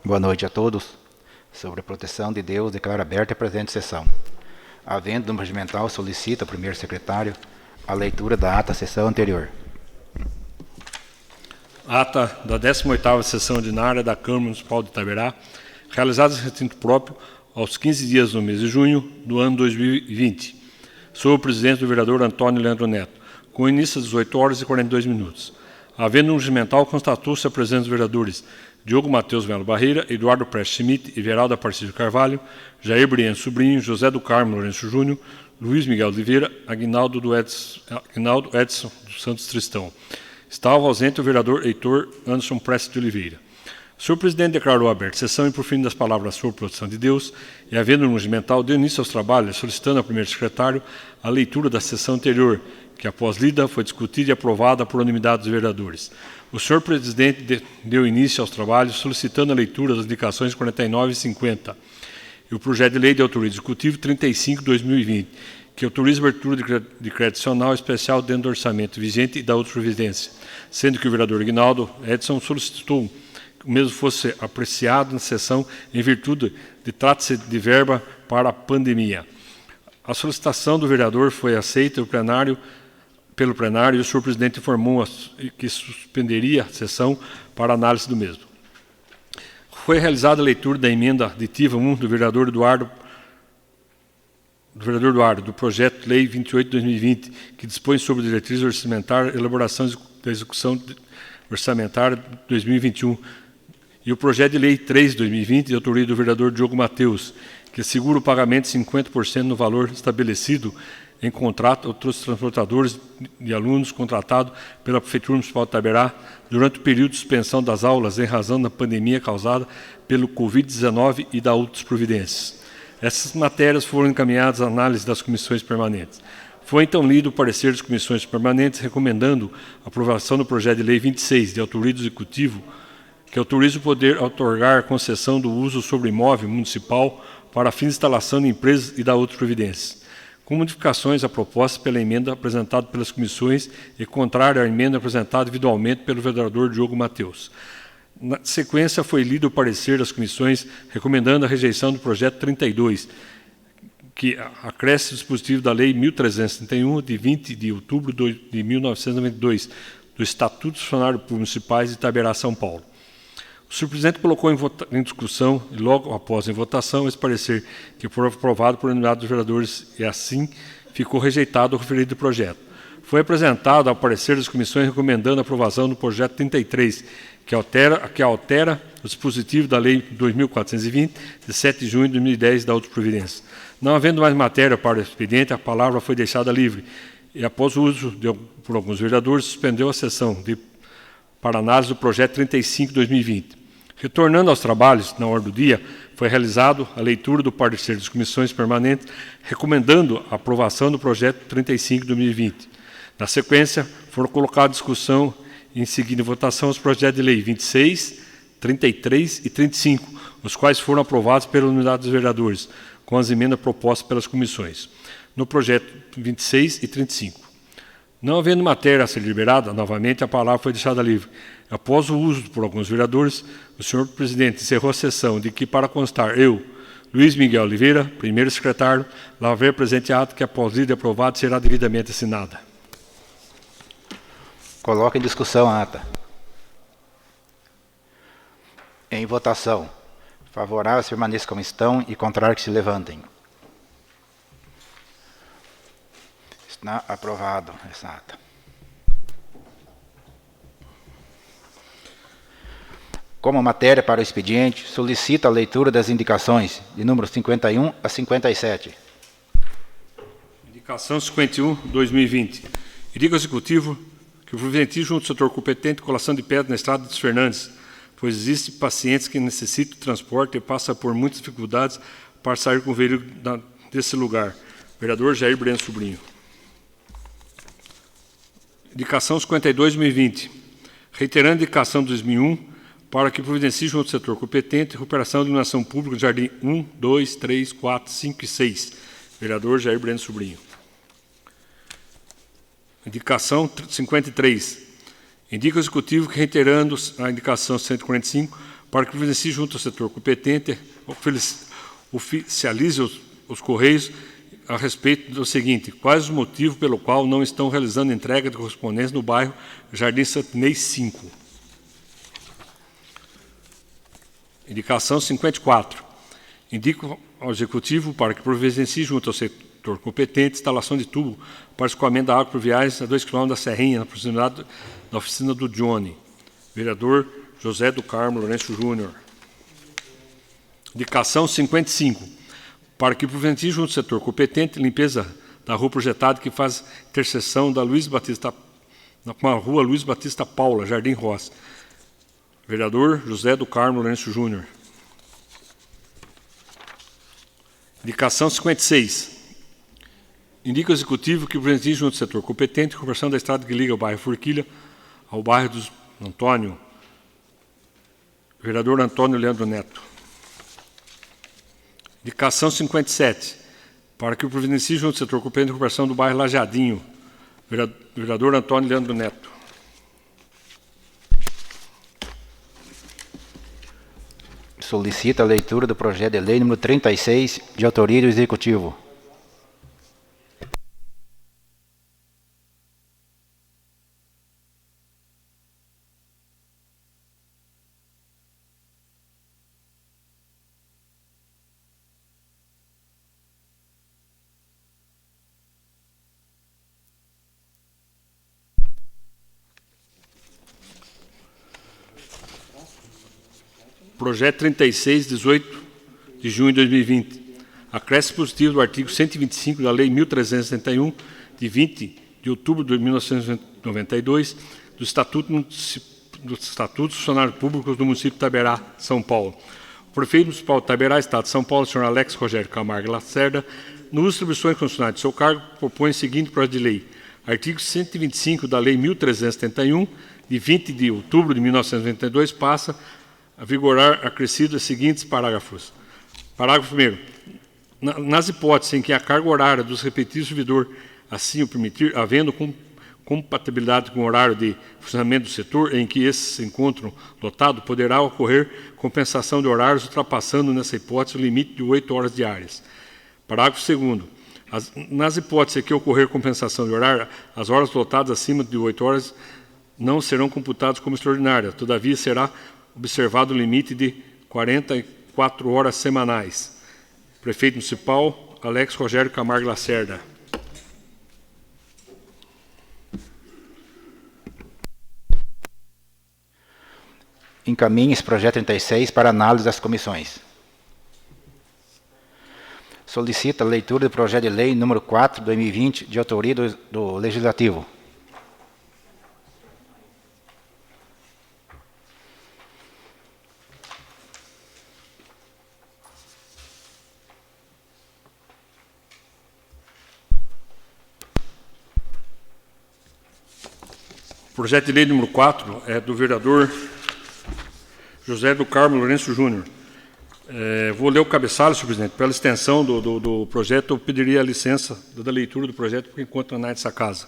Boa noite a todos. Sobre a proteção de Deus, declaro aberta a presente sessão. Havendo no regimental, solicita ao primeiro secretário a leitura da ata da sessão anterior. Ata da 18ª sessão ordinária da Câmara Municipal de Itaberá, realizada em recinto próprio aos 15 dias do mês de junho do ano 2020, sob o presidente do vereador Antônio Leandro Neto, com início às 18 horas e 42 minutos. Havendo no regimental, constatou-se a presença dos vereadores Diogo Matheus Melo Barreira, Eduardo Prestes Schmidt, Everaldo Aparecido Carvalho, Jair Briense Sobrinho, José do Carmo Lourenço Júnior, Luiz Miguel Oliveira, Aguinaldo Edson dos Santos Tristão. Estava ausente o vereador Heitor Anderson Prestes de Oliveira. O senhor presidente declarou aberta a sessão e, por fim das palavras sobre a proteção de Deus, e havendo no regimental, deu início aos trabalhos, solicitando ao primeiro secretário a leitura da sessão anterior, que, após lida, foi discutida e aprovada por unanimidade dos vereadores. O senhor presidente deu início aos trabalhos, solicitando a leitura das indicações 49 e 50, e o projeto de lei de autoria executivo 35/2020, que autoriza a abertura de crédito adicional especial dentro do orçamento vigente e da outra providência, sendo que o vereador Aguinaldo Edson solicitou que o mesmo fosse apreciado na sessão em virtude de trata-se de verba para a pandemia. A solicitação do vereador foi aceita pelo plenário e o senhor presidente informou que suspenderia a sessão para análise do mesmo. Foi realizada a leitura da emenda aditiva 1 do vereador Eduardo, do projeto de lei 28/2020, que dispõe sobre diretrizes orçamentárias, elaboração da execução orçamentária de 2021, e o projeto de lei 3/2020, de autoria do vereador Diogo Matheus, que assegura o pagamento de 50% no valor estabelecido em contrato aos transportadores de alunos contratados pela Prefeitura Municipal de Itaberá durante o período de suspensão das aulas em razão da pandemia causada pelo Covid-19 e da outras providências. Essas matérias foram encaminhadas à análise das comissões permanentes. Foi então lido o parecer das comissões permanentes recomendando a aprovação do projeto de lei 26, de autoria do Executivo, que autoriza o poder a outorgar concessão do uso sobre imóvel municipal para fins de instalação de empresas e da outras providências, com modificações à proposta pela emenda apresentada pelas comissões e contrária à emenda apresentada individualmente pelo vereador Diogo Matheus. Na sequência, foi lido o parecer das comissões recomendando a rejeição do projeto 32, que acresce o dispositivo da Lei 1.331, de 20 de outubro de 1992, do Estatuto dos Funcionários Públicos Municipais de Itaberá, São Paulo. O senhor presidente colocou em discussão, e logo após em votação, esse parecer, que foi aprovado por unanimidade dos vereadores, e assim ficou rejeitado o referido projeto. Foi apresentado ao parecer das comissões recomendando a aprovação do projeto 33, que altera o dispositivo da Lei 2.420, de 7 de junho de 2010, da outra providência. Não havendo mais matéria para o expediente, a palavra foi deixada livre, e após o uso por alguns vereadores, suspendeu a sessão para análise do projeto 35/2020. Retornando aos trabalhos, na ordem do dia, foi realizado a leitura do parecer das comissões permanentes, recomendando a aprovação do projeto 35/2020. Na sequência, foram colocados em discussão e em seguida em votação os projetos de lei 26, 33 e 35, os quais foram aprovados pela unanimidade dos vereadores, com as emendas propostas pelas comissões, no projeto 26 e 35. Não havendo matéria a ser liberada, novamente a palavra foi deixada livre. Após o uso por alguns vereadores, o senhor presidente encerrou a sessão de que, para constar, eu, Luiz Miguel Oliveira, primeiro secretário, lavei a presente ato que, após lido e aprovado, será devidamente assinada. Coloca em discussão a ata. Em votação. Favoráveis permaneçam como estão e contrários que se levantem. Está aprovado essa ata. Como matéria para o expediente, solicito a leitura das indicações de número 51 a 57. Indicação 51/2020. Indica ao Executivo que o providencie junto ao setor competente colação de pedra na estrada dos Fernandes, pois existem pacientes que necessitam de transporte e passam por muitas dificuldades para sair com o veículo desse lugar. Vereador Jair Briense Sobrinho. Indicação 52/2020. Reiterando a indicação de 2001, para que providencie junto ao setor competente recuperação de iluminação pública do Jardim 1, 2, 3, 4, 5 e 6. Vereador Jair Breno Sobrinho. Indicação 53. Indica o Executivo que, reiterando a indicação 145, para que providencie junto ao setor competente, oficialize os Correios a respeito do seguinte: quais os motivos pelo qual não estão realizando entrega de correspondência no bairro Jardim Santinês 5. Indicação 54. Indica ao Executivo para que providencie junto ao setor competente instalação de tubo para escoamento da água pluviais a 2 km da Serrinha, na proximidade da oficina do Johnny. Vereador José do Carmo Lourenço Júnior. Indicação 55. Para que providencie junto ao setor competente limpeza da rua projetada que faz interseção da Luiz Batista com a rua Luiz Batista Paula, Jardim Roça. Vereador José do Carmo Lourenço Júnior. Indicação 56. Indica o Executivo que providencie junto ao setor competente a conversão da estrada que liga o bairro Forquilha ao bairro dos Antônio. Vereador Antônio Leandro Neto. Indicação 57. Para que providencie junto ao setor competente a conversão do bairro Lajeadinho. Vereador Antônio Leandro Neto. Solicita a leitura do projeto de lei número 36, de autoria do Executivo. Projeto 36, 18 de junho de 2020. Acréscimo positivo do artigo 125 da Lei 1371, de 20 de outubro de 1992, do Estatuto dos Funcionários Públicos do município de Itaberá, São Paulo. O prefeito municipal de Itaberá, Estado de São Paulo, senhor Alex Rogério Camargo Lacerda, no uso de atribuições constitucionais de seu cargo, propõe o seguinte projeto de lei. Artigo 125 da Lei 1371, de 20 de outubro de 1992, passa a vigorar acrescido os seguintes parágrafos. Parágrafo 1º. Nas hipóteses em que a carga horária dos respectivos servidores assim o permitir, havendo compatibilidade com o horário de funcionamento do setor em que esses se encontram lotados, poderá ocorrer compensação de horários ultrapassando, nessa hipótese, o limite de 8 horas diárias. Parágrafo 2º. Nas hipóteses em que ocorrer compensação de horário, as horas lotadas acima de 8 horas não serão computadas como extraordinárias, todavia será observado o limite de 44 horas semanais. Prefeito Municipal, Alex Rogério Camargo Lacerda. Encaminhe esse projeto 36 para análise das comissões. Solicita a leitura do projeto de lei número 4, 2020, de autoria do Legislativo. O projeto de lei número 4 é do vereador José do Carmo Lourenço Júnior. Vou ler o cabeçalho, senhor presidente. Pela extensão do projeto, eu pediria a licença da leitura do projeto, porque enquanto não é dessa casa.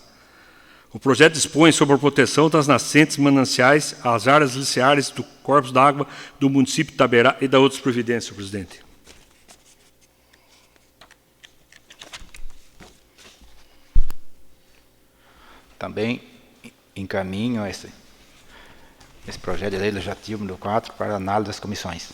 O projeto dispõe sobre a proteção das nascentes mananciais, as áreas liceárias do corpos d'água do município de Itaberá e da outras providências, senhor presidente. Também encaminho esse projeto de lei legislativo número 4 para análise das comissões.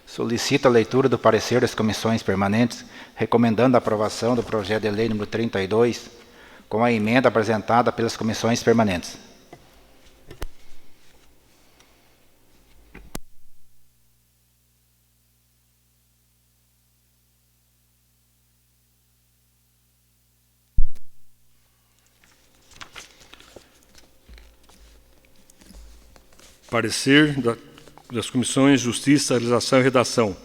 Solicita a leitura do parecer das comissões permanentes, recomendando a aprovação do projeto de lei número 32, com a emenda apresentada pelas comissões permanentes. Parecer das comissões Justiça, Legislação e Redação.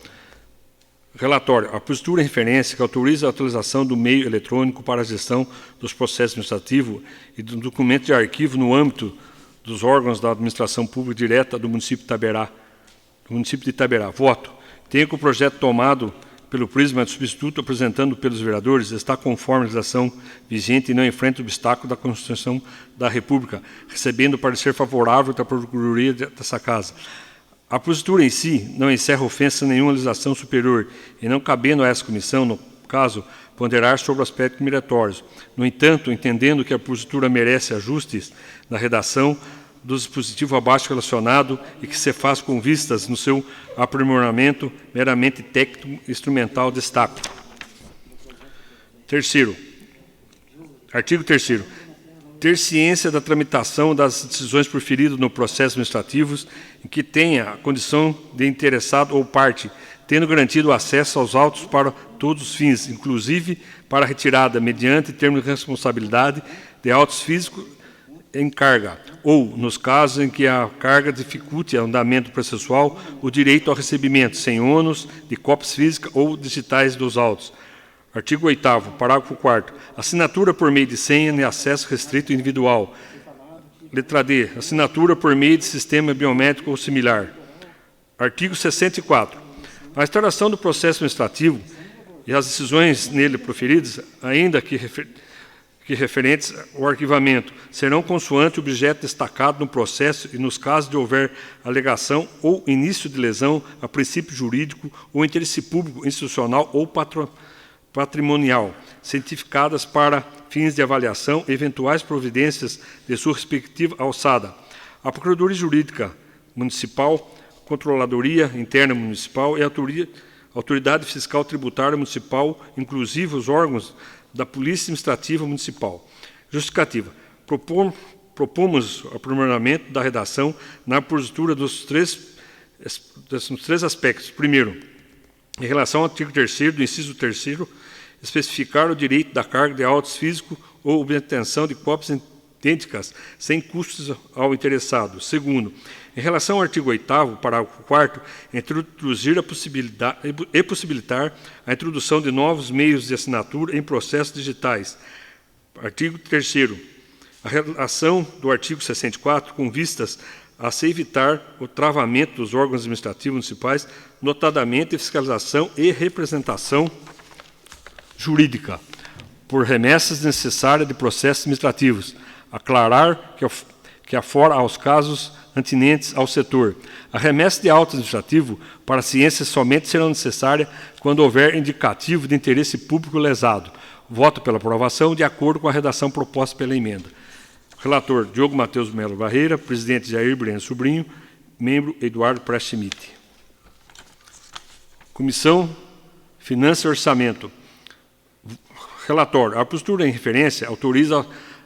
Relatório. A postura em referência que autoriza a utilização do meio eletrônico para a gestão dos processos administrativos e do documento de arquivo no âmbito dos órgãos da administração pública direta do município de Itaberá. Voto. Tenho que o projeto tomado pelo prisma de substituto apresentando pelos vereadores está conforme a legislação vigente e não enfrenta o obstáculo da Constituição da República, recebendo parecer favorável da Procuradoria dessa Casa. A postura em si não encerra ofensa nenhuma legislação superior e não cabendo a essa comissão, no caso, ponderar sobre aspectos meritórios. No entanto, entendendo que a postura merece ajustes na redação do dispositivo abaixo relacionado e que se faz com vistas no seu aprimoramento meramente técnico e instrumental, destaco. Terceiro. Artigo 3º. Ter ciência da tramitação das decisões proferidas no processo administrativo em que tenha a condição de interessado ou parte, tendo garantido o acesso aos autos para todos os fins, inclusive para a retirada, mediante termo de responsabilidade, de autos físicos em carga, ou, nos casos em que a carga dificulte o andamento processual, o direito ao recebimento, sem ônus, de cópias físicas ou digitais dos autos. Artigo 8º, parágrafo 4º. Assinatura por meio de senha de acesso restrito individual. Letra D. Assinatura por meio de sistema biométrico ou similar. Artigo 64. A instauração do processo administrativo e as decisões nele proferidas, ainda que referentes ao arquivamento, serão consoante o objeto destacado no processo e nos casos de houver alegação ou início de lesão a princípio jurídico ou interesse público, institucional ou patrimonial, cientificadas para fins de avaliação e eventuais providências de sua respectiva alçada. A Procuradoria Jurídica Municipal, Controladoria Interna Municipal e a Autoridade Fiscal Tributária Municipal, inclusive os órgãos da Polícia Administrativa Municipal. Justificativa. Propomos o aprimoramento da redação na postura dos três aspectos. Primeiro, em relação ao artigo 3º, do inciso 3º, especificar o direito da carga de autos físicos ou obtenção de cópias idênticas sem custos ao interessado. Segundo, em relação ao artigo 8º, parágrafo 4º, introduzir a possibilidade e possibilitar a introdução de novos meios de assinatura em processos digitais. Artigo 3º, a relação do artigo 64 com vistas a se evitar o travamento dos órgãos administrativos municipais, notadamente fiscalização e representação jurídica, por remessas necessárias de processos administrativos, aclarar que afora aos casos atinentes ao setor. A remessa de auto administrativo para a ciência somente será necessária quando houver indicativo de interesse público lesado. Voto pela aprovação de acordo com a redação proposta pela emenda. Relator Diogo Matheus Melo Barreira, presidente Jair Breno Sobrinho, membro Eduardo Prestes Schmidt. Comissão Finanças e Orçamento. Relatório. A postura em referência autoriza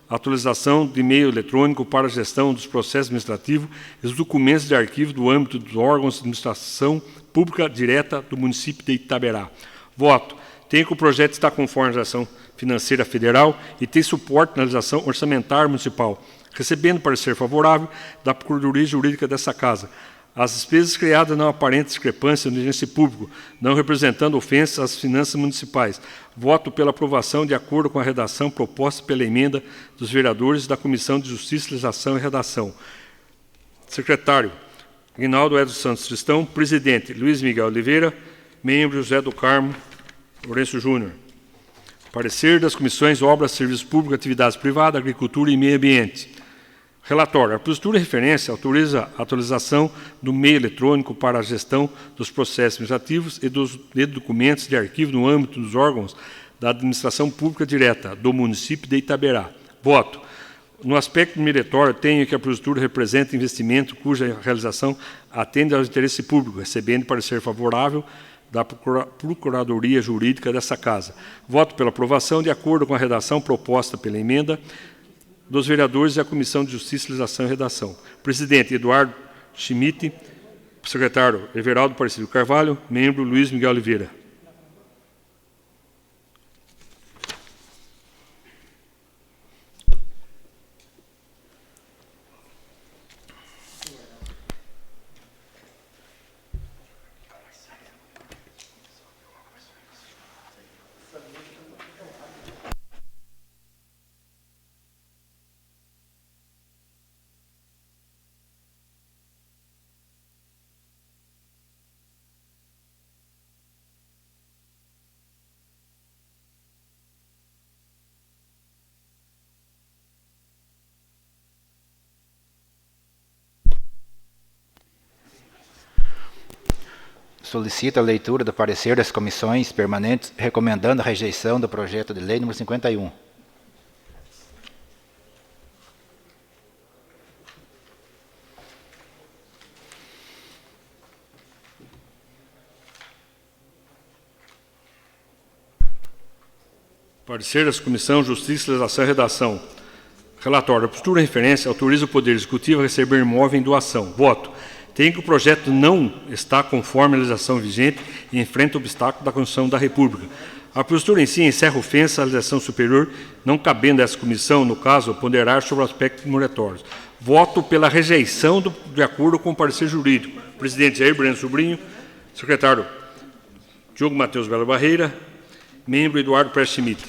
a atualização de meio eletrônico para a gestão dos processos administrativos e dos documentos de arquivo do âmbito dos órgãos de administração pública direta do município de Itaberá. Voto. Tenho que o projeto está conforme a legislação financeira federal e tem suporte na legislação orçamentária municipal, recebendo parecer favorável da Procuradoria Jurídica dessa Casa. As despesas criadas não aparentam discrepância no interesse público, não representando ofensa às finanças municipais. Voto pela aprovação de acordo com a redação proposta pela emenda dos vereadores da Comissão de Justiça, Legislação e Redação. Secretário, Guinaldo Edson Santos Tristão. Presidente, Luiz Miguel Oliveira. Membro, José do Carmo Lourenço Júnior. Parecer das Comissões Obras, Serviços Públicos, Atividades Privadas, Agricultura e Meio Ambiente. Relatório. A postura de referência autoriza a atualização do meio eletrônico para a gestão dos processos administrativos e dos documentos de arquivo no âmbito dos órgãos da administração pública direta do município de Itaberá. Voto. No aspecto meritório, tenho que a postura representa investimento cuja realização atende ao interesse público, recebendo parecer favorável da Procuradoria Jurídica dessa Casa. Voto pela aprovação de acordo com a redação proposta pela emenda dos vereadores e a Comissão de Justiça, Legislação e Redação. Presidente, Eduardo Schmidt. Secretário, Everaldo Aparecido Carvalho. Membro, Luiz Miguel Oliveira. solicita a leitura do parecer das comissões permanentes, recomendando a rejeição do projeto de lei número 51. Parecer da Comissão Justiça, Legislação e Redação. Relatório. A postura em referência autoriza o Poder Executivo a receber imóvel em doação. Voto. Tem que o projeto não está conforme a legislação vigente e enfrenta obstáculo da Constituição da República. A postura em si encerra ofensa à legislação superior, não cabendo a essa comissão, no caso, ponderar sobre aspectos moratórios. Voto pela rejeição de acordo com o parecer jurídico. Presidente Jair Breno Sobrinho. Secretário Diogo Matheus Bela Barreira. Membro Eduardo Prestes Schmidt.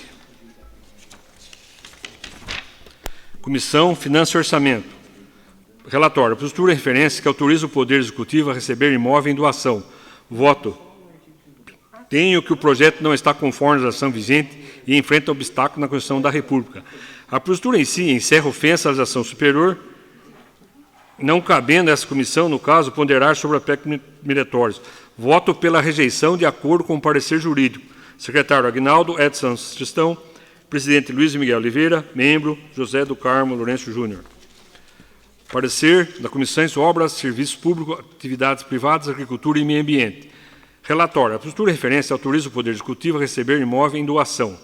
Comissão Finanças e Orçamento. Relatório. Postura em referência que autoriza o Poder Executivo a receber imóvel em doação. Voto. Tenho que o projeto não está conforme a legislação vigente e enfrenta obstáculo na Constituição da República. A postura em si encerra ofensa à legislação superior, não cabendo a essa comissão, no caso, ponderar sobre aspectos meritórios. Voto pela rejeição de acordo com o parecer jurídico. Secretário Aguinaldo Edson Tristão. Presidente Luiz Miguel Oliveira. Membro José do Carmo Lourenço Júnior. Parecer da Comissões Obras, Serviços Públicos, Atividades Privadas, Agricultura e Meio Ambiente. Relatório. A postura de referência autoriza o Poder Executivo a receber imóvel em doação.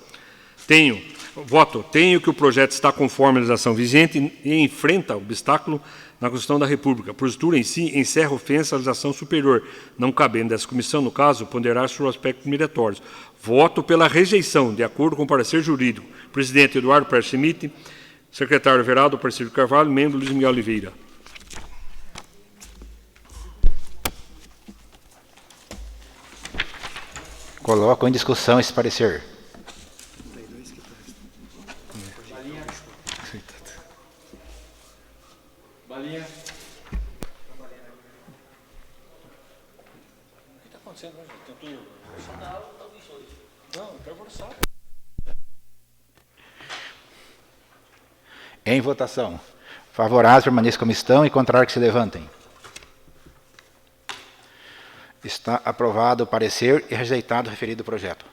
Voto. Tenho que o projeto está conforme a legislação vigente e enfrenta obstáculo na Constituição da República. A postura em si encerra ofensa à legislação superior, não cabendo dessa comissão, no caso, ponderar sobre aspectos meritórios. Voto pela rejeição, de acordo com o parecer jurídico. Presidente Eduardo Prestes Schmidt. Secretário Everaldo Aparecido Carvalho. Membro Luiz Miguel Oliveira. Coloco em discussão esse parecer. Balinha. O que está acontecendo hoje? Não, eu quero conversar. Em votação. Favorável, permaneça como estão e contrário que se levantem. Está aprovado o parecer e rejeitado o referido projeto.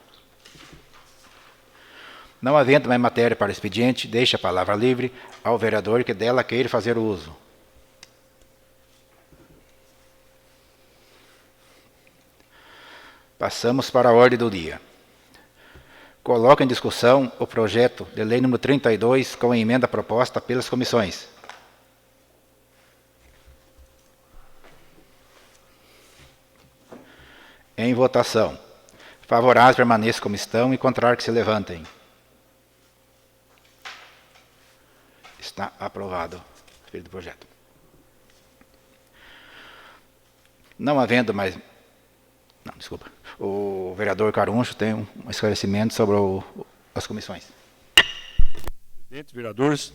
Não havendo mais matéria para expediente, deixa a palavra livre ao vereador que dela queira fazer uso. Passamos para a ordem do dia. Coloco em discussão o projeto de lei número 32 com a emenda proposta pelas comissões. Em votação. Favorável, permaneça como estão e contrário que se levantem. Está aprovado o projeto. Não havendo mais... Não, desculpa. O vereador Caruncho tem um esclarecimento sobre as comissões. Presidente, vereadores,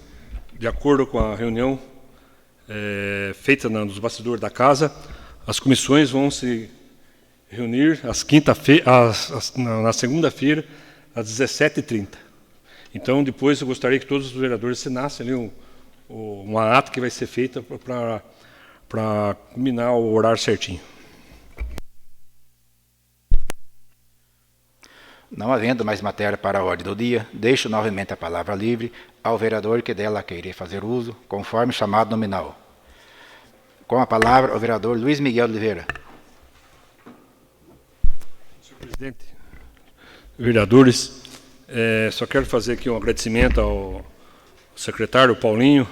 de acordo com a reunião feita nos bastidores da casa, as comissões vão se reunir na segunda-feira, às 17h30. Então, depois eu gostaria que todos os vereadores assinassem ali uma ata que vai ser feita para combinar o horário certinho. Não havendo mais matéria para a ordem do dia, deixo novamente a palavra livre ao vereador que dela queira fazer uso, conforme chamado nominal. Com a palavra, o vereador Luiz Miguel Oliveira. Senhor presidente, vereadores, só quero fazer aqui um agradecimento ao secretário Paulinho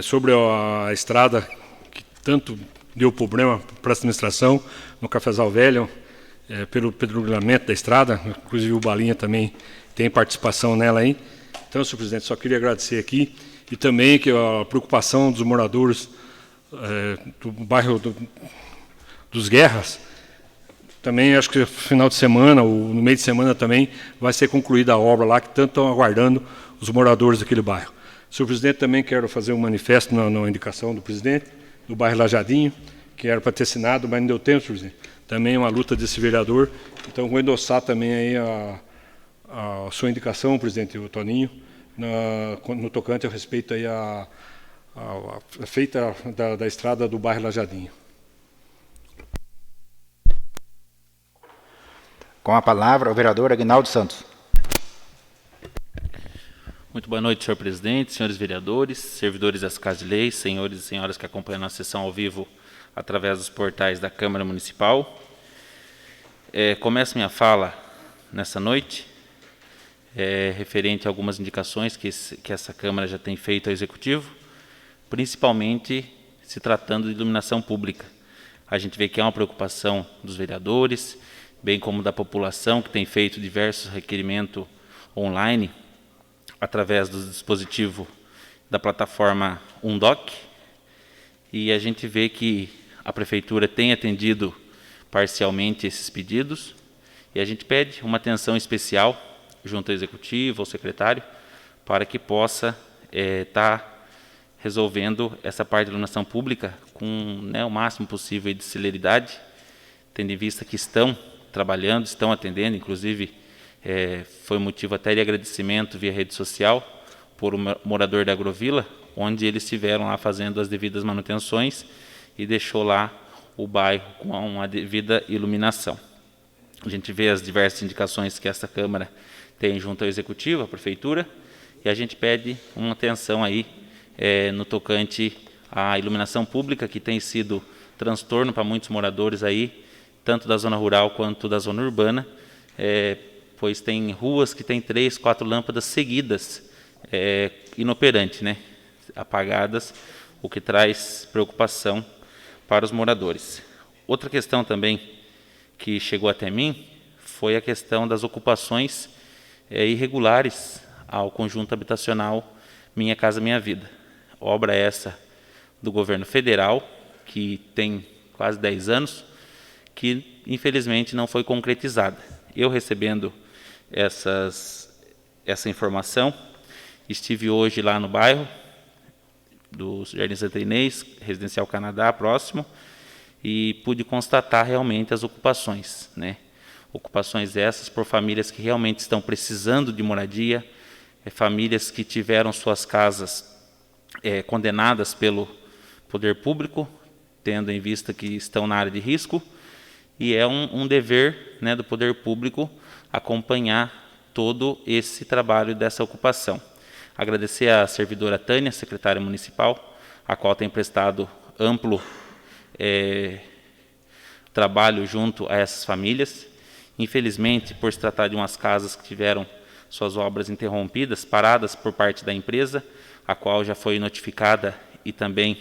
sobre a estrada que tanto deu problema para a administração no Cafezal Velho, pelo regulamento da estrada, inclusive o Balinha também tem participação nela aí. Então, senhor presidente, só queria agradecer aqui e também que a preocupação dos moradores do bairro dos Guerras, também acho que no final de semana, ou no meio de semana também, vai ser concluída a obra lá, que tanto estão aguardando os moradores daquele bairro. Senhor presidente, também quero fazer um manifesto na indicação do presidente, do bairro Lajadinho, que era para ter assinado, mas não deu tempo, senhor presidente. Também é uma luta desse vereador, então vou endossar também aí a sua indicação, presidente, o Toninho, no tocante a respeito aí a feita da estrada do bairro Lajadinho. Com a palavra, o vereador Aguinaldo Santos. Muito boa noite, senhor presidente, senhores vereadores, servidores das Casas de Lei, senhores e senhoras que acompanham a sessão ao vivo através dos portais da Câmara Municipal. Começo minha fala nessa noite, referente a algumas indicações que essa Câmara já tem feito ao Executivo, principalmente se tratando de iluminação pública. A gente vê que é uma preocupação dos vereadores, bem como da população, que tem feito diversos requerimentos online, através do dispositivo da plataforma Undoc, e a gente vê que a Prefeitura tem atendido parcialmente esses pedidos, e a gente pede uma atenção especial junto ao Executivo, ao secretário, para que possa estar resolvendo essa parte da iluminação pública com o máximo possível de celeridade, tendo em vista que estão trabalhando, estão atendendo, inclusive foi motivo até de agradecimento via rede social por um morador da Agrovila, onde eles estiveram lá fazendo as devidas manutenções e deixou lá o bairro com uma devida iluminação. A gente vê as diversas indicações que essa Câmara tem junto ao Executivo, à Prefeitura, e a gente pede uma atenção aí no tocante à iluminação pública, que tem sido transtorno para muitos moradores aí, tanto da zona rural quanto da zona urbana, pois tem ruas que tem 3, 4 lâmpadas seguidas, inoperantes, né, apagadas, o que traz preocupação para os moradores. Outra questão também que chegou até mim foi a questão das ocupações irregulares ao conjunto habitacional Minha Casa Minha Vida. Obra essa do governo federal, que tem quase 10 anos, que infelizmente não foi concretizada. Eu recebendo essa informação, estive hoje lá no bairro do Jardim Santa Inês, Residencial Canadá, próximo, e pude constatar realmente as ocupações, né? Ocupações essas por famílias que realmente estão precisando de moradia, famílias que tiveram suas casas condenadas pelo poder público, tendo em vista que estão na área de risco, e é um dever, né, do poder público acompanhar todo esse trabalho dessa ocupação. Agradecer à servidora Tânia, secretária municipal, a qual tem prestado amplo trabalho junto a essas famílias. Infelizmente, por se tratar de umas casas que tiveram suas obras interrompidas, paradas por parte da empresa, a qual já foi notificada e também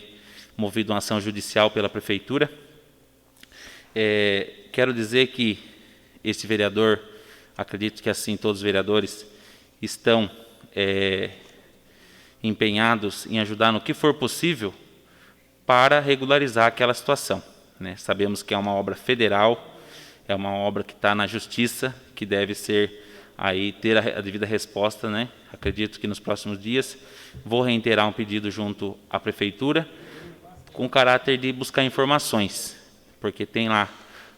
movida uma ação judicial pela Prefeitura. Quero dizer que esse vereador, acredito que assim todos os vereadores estão empenhados em ajudar no que for possível para regularizar aquela situação, né? Sabemos que é uma obra federal, é uma obra que está na justiça, que deve ser aí ter a devida resposta, né? Acredito que nos próximos dias vou reiterar um pedido junto à Prefeitura, com caráter de buscar informações, porque tem lá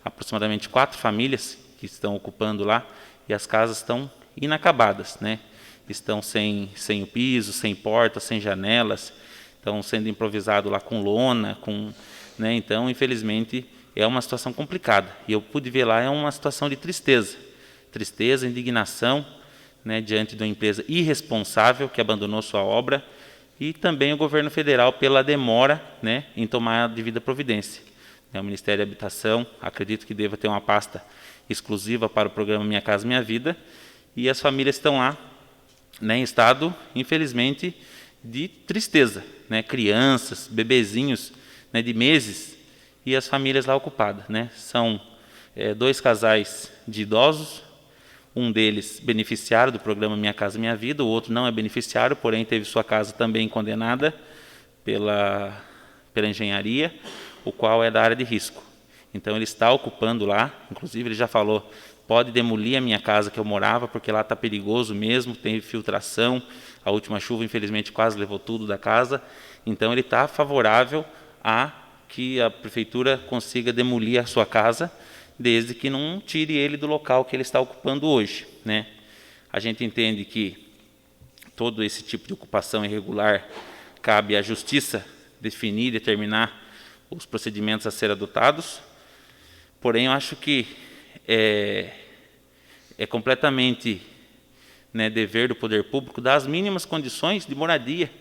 aproximadamente 4 famílias que estão ocupando lá e as casas estão inacabadas, né? Estão sem o piso, sem portas, sem janelas, estão sendo improvisado lá com lona, né? Então, infelizmente, é uma situação complicada. E eu pude ver lá, é uma situação de tristeza, indignação, né, diante de uma empresa irresponsável que abandonou sua obra, e também o governo federal pela demora, né, em tomar a devida providência. O Ministério da Habitação, acredito que deva ter uma pasta exclusiva para o programa Minha Casa Minha Vida, e as famílias estão lá, né, em estado, infelizmente, de tristeza, né, crianças, bebezinhos, né, de meses, e as famílias lá ocupadas, né? São 2 casais de idosos, um deles beneficiário do programa Minha Casa Minha Vida, o outro não é beneficiário, porém teve sua casa também condenada pela engenharia, o qual é da área de risco. Então ele está ocupando lá, inclusive ele já falou, pode demolir a minha casa que eu morava, porque lá está perigoso mesmo, tem filtração, a última chuva infelizmente quase levou tudo da casa, então ele está favorável a que a Prefeitura consiga demolir a sua casa, desde que não tire ele do local que ele está ocupando hoje, né? A gente entende que todo esse tipo de ocupação irregular cabe à Justiça definir, determinar os procedimentos a ser adotados, porém eu acho que é completamente, né, dever do poder público dar as mínimas condições de moradia,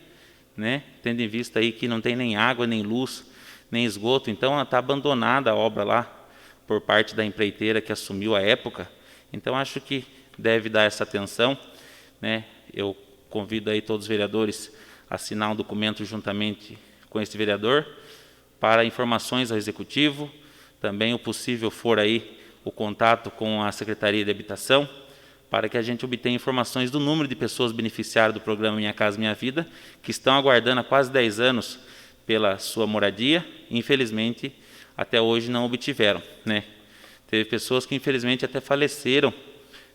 né, tendo em vista aí que não tem nem água, nem luz, nem esgoto. Então, está abandonada a obra lá por parte da empreiteira que assumiu a época. Então, acho que deve dar essa atenção, né. Eu convido aí todos os vereadores a assinar um documento juntamente com esse vereador para informações ao Executivo, também o possível for aí o contato com a Secretaria de Habitação, para que a gente obtenha informações do número de pessoas beneficiárias do programa Minha Casa Minha Vida, que estão aguardando há quase 10 anos pela sua moradia, e infelizmente até hoje não obtiveram, né? Teve pessoas que infelizmente até faleceram,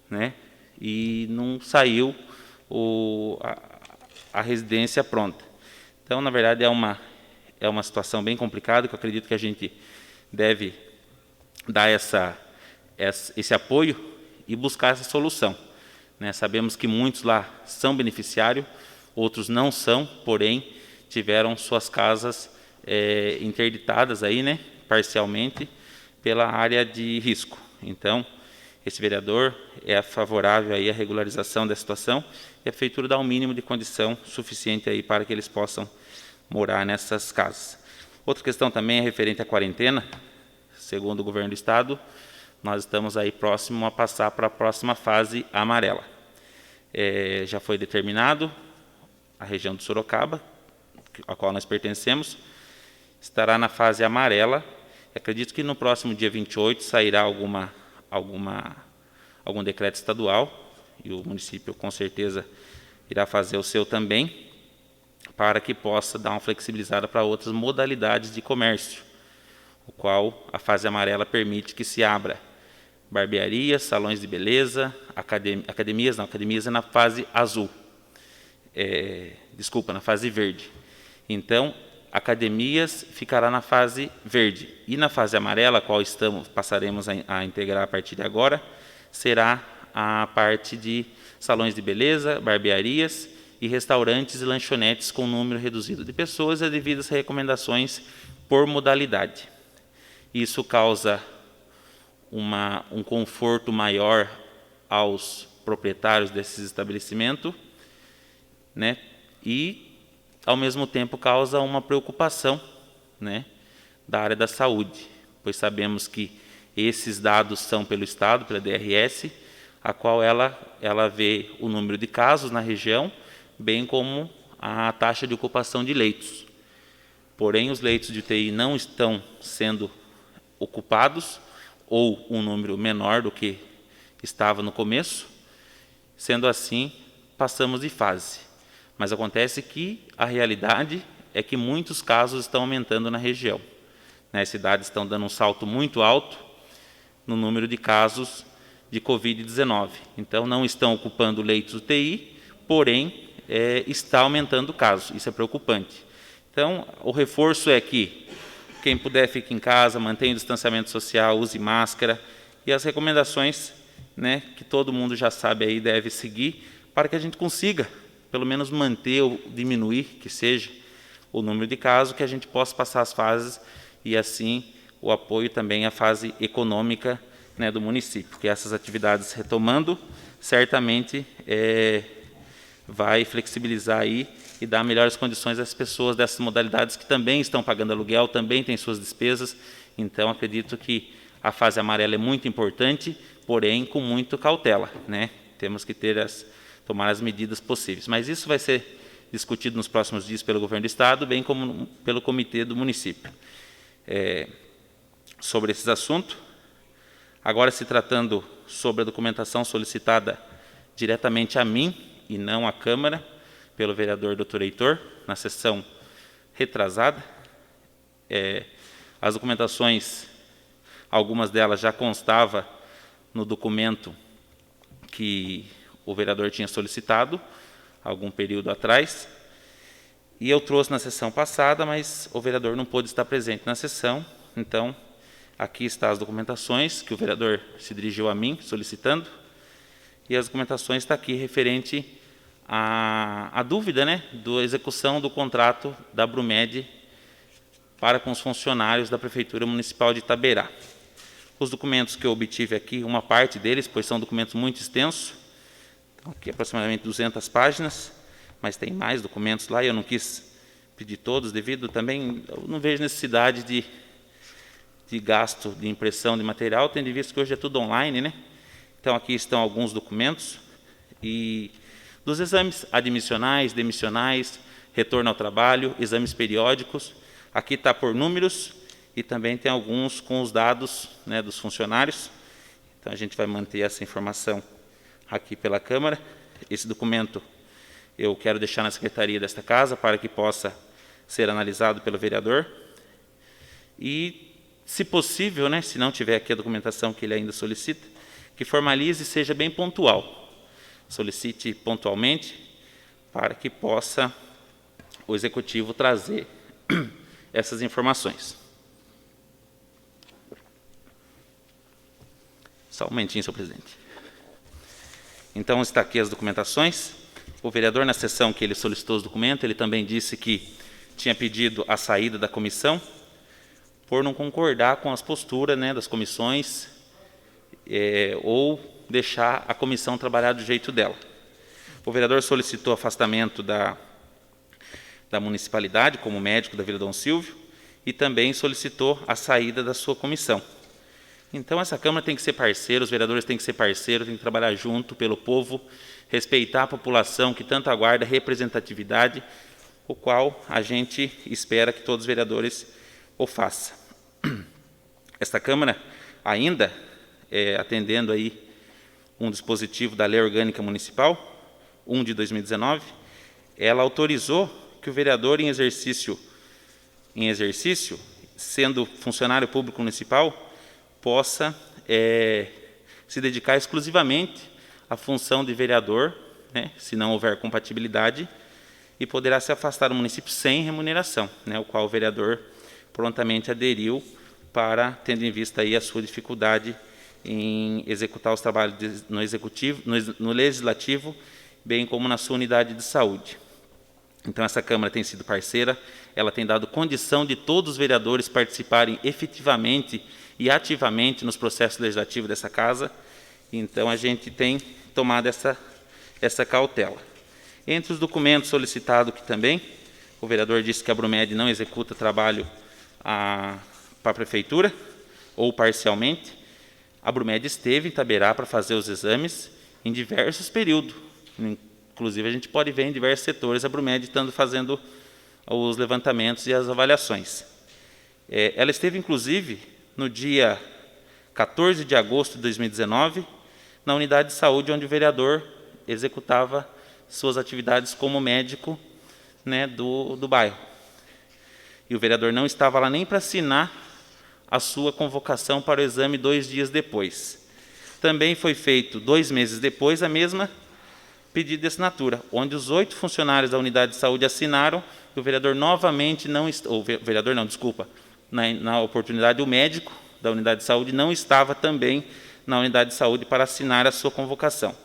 né? E não saiu a residência pronta. Então, na verdade, é uma situação bem complicada, que eu acredito que a gente deve dar esse apoio e buscar essa solução, né? Sabemos que muitos lá são beneficiários, outros não são, porém tiveram suas casas interditadas aí, né, parcialmente pela área de risco. Então, esse vereador é favorável aí à regularização da situação e a prefeitura dá um mínimo de condição suficiente aí para que eles possam morar nessas casas. Outra questão também é referente à quarentena. Segundo o governo do estado, nós estamos aí próximo a passar para a próxima fase amarela. Já foi determinado a região do Sorocaba, a qual nós pertencemos, estará na fase amarela. Acredito que no próximo dia 28 sairá algum decreto estadual, e o município com certeza irá fazer o seu também, para que possa dar uma flexibilizada para outras modalidades de comércio, o qual a fase amarela permite que se abra barbearias, salões de beleza, academias é na fase azul, na fase verde. Então, academias ficará na fase verde, e na fase amarela, a qual passaremos a integrar a partir de agora, será a parte de salões de beleza, barbearias e restaurantes e lanchonetes com número reduzido de pessoas e as devidas recomendações por modalidade. Isso causa um conforto maior aos proprietários desses estabelecimentos, né? E, ao mesmo tempo, causa uma preocupação, né, da área da saúde, pois sabemos que esses dados são pelo Estado, pela DRS, a qual ela vê o número de casos na região, bem como a taxa de ocupação de leitos. Porém, os leitos de UTI não estão sendo ocupados, ou um número menor do que estava no começo. Sendo assim, passamos de fase. Mas acontece que a realidade é que muitos casos estão aumentando na região. As cidades estão dando um salto muito alto no número de casos de Covid-19. Então, não estão ocupando leitos UTI, porém, está aumentando o caso. Isso é preocupante. Então, o reforço é que quem puder fique em casa, mantenha o distanciamento social, use máscara, e as recomendações, né, que todo mundo já sabe aí deve seguir, para que a gente consiga, pelo menos, manter ou diminuir, que seja, o número de casos, que a gente possa passar as fases e, assim, o apoio também à fase econômica, né, do município, que essas atividades retomando, certamente vai flexibilizar aí e dar melhores condições às pessoas dessas modalidades que também estão pagando aluguel, também têm suas despesas. Então, acredito que a fase amarela é muito importante, porém com muito cautela, né? Temos que tomar as medidas possíveis. Mas isso vai ser discutido nos próximos dias pelo governo do estado, bem como pelo comitê do município. Sobre esses assuntos, agora se tratando sobre a documentação solicitada diretamente a mim e não à Câmara, pelo vereador Dr. Heitor, na sessão retrasada. As documentações, algumas delas já constavam no documento que o vereador tinha solicitado, algum período atrás, e eu trouxe na sessão passada, mas o vereador não pôde estar presente na sessão. Então, aqui estão as documentações que o vereador se dirigiu a mim, solicitando, e as documentações estão aqui referente a dúvida, né, da execução do contrato da Brumed para com os funcionários da Prefeitura Municipal de Itaberá. Os documentos que eu obtive aqui, uma parte deles, pois são documentos muito extensos, então, aqui aproximadamente 200 páginas, mas tem mais documentos lá, e eu não quis pedir todos, devido também, eu não vejo necessidade de gasto de impressão de material, tendo em vista que hoje é tudo online, né? Então, aqui estão alguns documentos, e dos exames admissionais, demissionais, retorno ao trabalho, exames periódicos, aqui está por números, e também tem alguns com os dados, né, dos funcionários. Então, a gente vai manter essa informação aqui pela Câmara. Esse documento eu quero deixar na secretaria desta casa para que possa ser analisado pelo vereador. E, se possível, né, se não tiver aqui a documentação que ele ainda solicita, que formalize e seja bem pontual. Solicite pontualmente para que possa o Executivo trazer essas informações. Só um momentinho, senhor presidente. Então, está aqui as documentações. O vereador, na sessão que ele solicitou os documentos, ele também disse que tinha pedido a saída da comissão por não concordar com as posturas, né, das comissões, ou deixar a comissão trabalhar do jeito dela. O vereador solicitou afastamento da municipalidade, como médico da Vila Dom Silvio, e também solicitou a saída da sua comissão. Então, essa Câmara tem que ser parceira, os vereadores têm que ser parceiros, têm que trabalhar junto pelo povo, respeitar a população que tanto aguarda representatividade, o qual a gente espera que todos os vereadores o façam. Esta Câmara, ainda atendendo aí um dispositivo da Lei Orgânica Municipal, 1 de 2019, ela autorizou que o vereador em exercício, sendo funcionário público municipal, possa se dedicar exclusivamente à função de vereador, né, se não houver compatibilidade, e poderá se afastar do município sem remuneração, né, o qual o vereador prontamente aderiu, tendo em vista aí a sua dificuldade em executar os trabalhos no executivo, no legislativo, bem como na sua unidade de saúde. Então, essa Câmara tem sido parceira, ela tem dado condição de todos os vereadores participarem efetivamente e ativamente nos processos legislativos dessa casa. Então, a gente tem tomado essa cautela. Entre os documentos solicitados aqui também, o vereador disse que a Brumed não executa trabalho para a Prefeitura, ou parcialmente. A Brumed esteve em Itaberá para fazer os exames em diversos períodos. Inclusive, a gente pode ver em diversos setores a Brumed estando fazendo os levantamentos e as avaliações. Ela esteve, inclusive, no dia 14 de agosto de 2019, na unidade de saúde onde o vereador executava suas atividades como médico, né, do bairro. E o vereador não estava lá nem para assinar a sua convocação para o exame 2 dias depois. Também foi feito 2 meses depois a mesma pedido de assinatura, onde os 8 funcionários da unidade de saúde assinaram, e o vereador novamente não... Na oportunidade, o médico da unidade de saúde não estava também na unidade de saúde para assinar a sua convocação.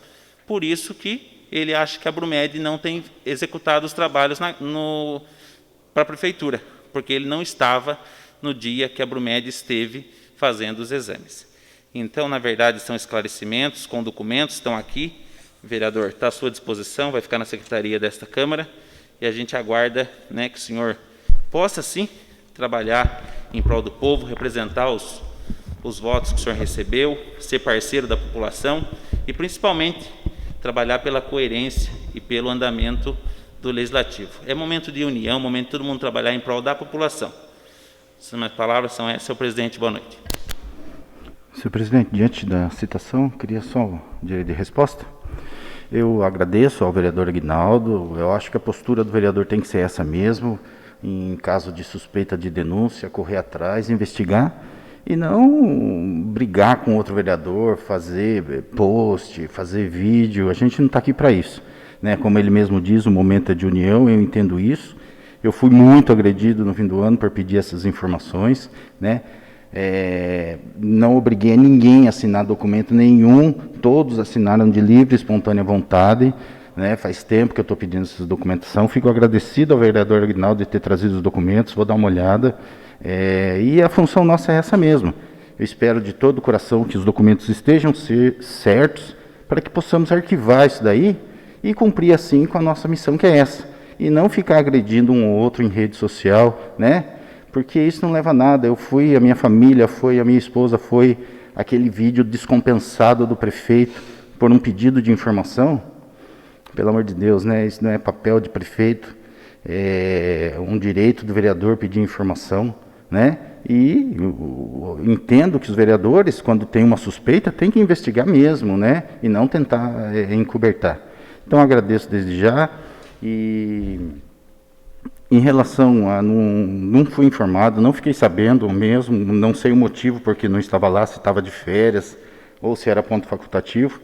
Por isso que ele acha que a Brumed não tem executado os trabalhos para a Prefeitura, porque ele não estava no dia que a Brumed esteve fazendo os exames. Então, na verdade, são esclarecimentos com documentos, estão aqui. O vereador está à sua disposição, vai ficar na secretaria desta Câmara, e a gente aguarda, né, que o senhor possa, sim, trabalhar em prol do povo, representar os votos que o senhor recebeu, ser parceiro da população e, principalmente, trabalhar pela coerência e pelo andamento do Legislativo. É momento de união, momento de todo mundo trabalhar em prol da população. As minhas palavras são essas, senhor presidente. Boa noite. Senhor presidente, diante da citação, queria só o direito de resposta. Eu agradeço ao vereador Aguinaldo, eu acho que a postura do vereador tem que ser essa mesmo, em caso de suspeita de denúncia, correr atrás, investigar, e não brigar com outro vereador, fazer post, fazer vídeo. A gente não está aqui para isso, né? Como ele mesmo diz, o momento é de união, eu entendo isso. Eu fui muito agredido no fim do ano por pedir essas informações, né? Não obriguei ninguém a assinar documento nenhum, todos assinaram de livre e espontânea vontade, né? Faz tempo que eu estou pedindo essa documentação, fico agradecido ao vereador Aguinaldo de ter trazido os documentos, vou dar uma olhada, e a função nossa é essa mesmo, eu espero de todo o coração que os documentos estejam certos, para que possamos arquivar isso daí e cumprir assim com a nossa missão, que é essa. E não ficar agredindo um ou outro em rede social, né? Porque isso não leva a nada. Eu fui, a minha família foi, a minha esposa foi, aquele vídeo descompensado do prefeito por um pedido de informação. Pelo amor de Deus, né? Isso não é papel de prefeito, é um direito do vereador pedir informação, né? E eu entendo que os vereadores, quando tem uma suspeita, tem que investigar mesmo, né? E não tentar encobertar. Então, agradeço desde já. E em relação a não fui informado, não fiquei sabendo mesmo, não sei o motivo porque não estava lá, se estava de férias ou se era ponto facultativo,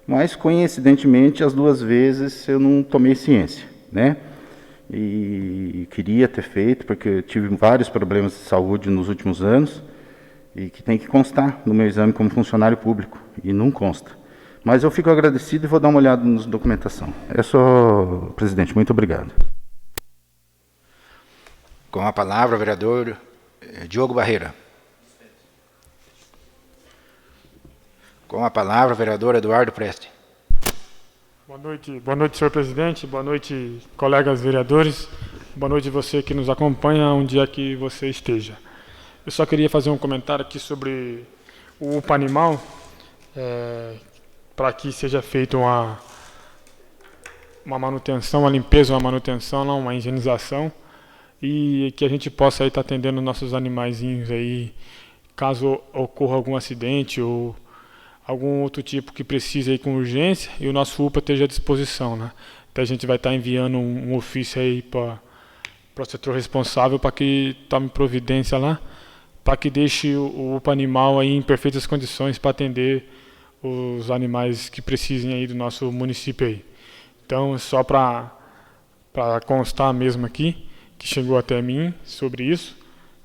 mas coincidentemente as duas vezes eu não tomei ciência, né? E queria ter feito, porque eu tive vários problemas de saúde nos últimos anos e que tem que constar no meu exame como funcionário público, e não consta. Mas eu fico agradecido e vou dar uma olhada na documentação. É só, presidente, muito obrigado. Com a palavra, o vereador Diogo Barreira. Com a palavra, o vereador Eduardo Preste. Boa noite, senhor presidente. Boa noite, colegas vereadores. Boa noite você que nos acompanha, onde é que você esteja. Eu só queria fazer um comentário aqui sobre o UPA animal, para que seja feita uma manutenção, uma limpeza, uma manutenção, não, uma higienização, e que a gente possa estar atendendo nossos animaizinhos aí, caso ocorra algum acidente ou algum outro tipo que precise aí com urgência, e o nosso UPA esteja à disposição, né? Então a gente vai estar enviando um ofício aí para o setor responsável para que tome providência lá, para que deixe o UPA animal aí em perfeitas condições para atender os animais que precisem aí do nosso município aí. Então, só para constar mesmo aqui, que chegou até mim sobre isso,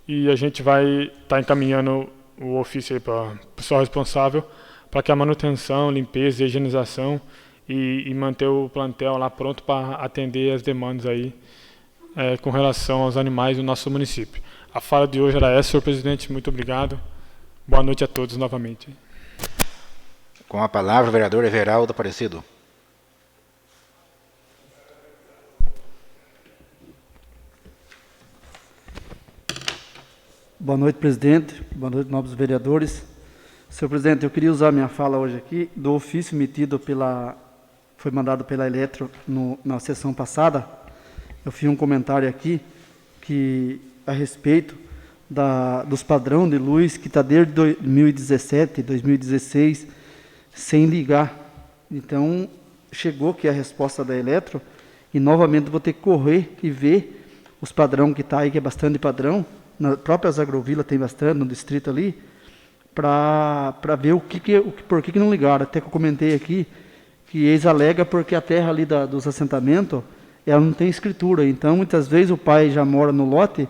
e a gente vai estar encaminhando o ofício aí para o pessoal responsável, para que a manutenção, limpeza e higienização e manter o plantel lá pronto para atender as demandas aí com relação aos animais do nosso município. A fala de hoje era essa, senhor presidente, muito obrigado. Boa noite a todos novamente. Com a palavra, o vereador Everaldo Aparecido. Boa noite, presidente. Boa noite, nobres vereadores. Senhor presidente, eu queria usar minha fala hoje aqui do ofício emitido foi mandado pela Eletro na sessão passada. Eu fiz um comentário aqui a respeito dos padrões de luz que está desde 2017, 2016, sem ligar. Então, chegou aqui a resposta da Eletro e novamente vou ter que correr e ver os padrões que está aí, que é bastante padrão. Na própria Agrovila tem bastante, no distrito ali, para ver por que não ligaram. Até que eu comentei aqui que eles alegam porque a terra ali dos assentamentos, ela não tem escritura. Então, muitas vezes o pai já mora no lote,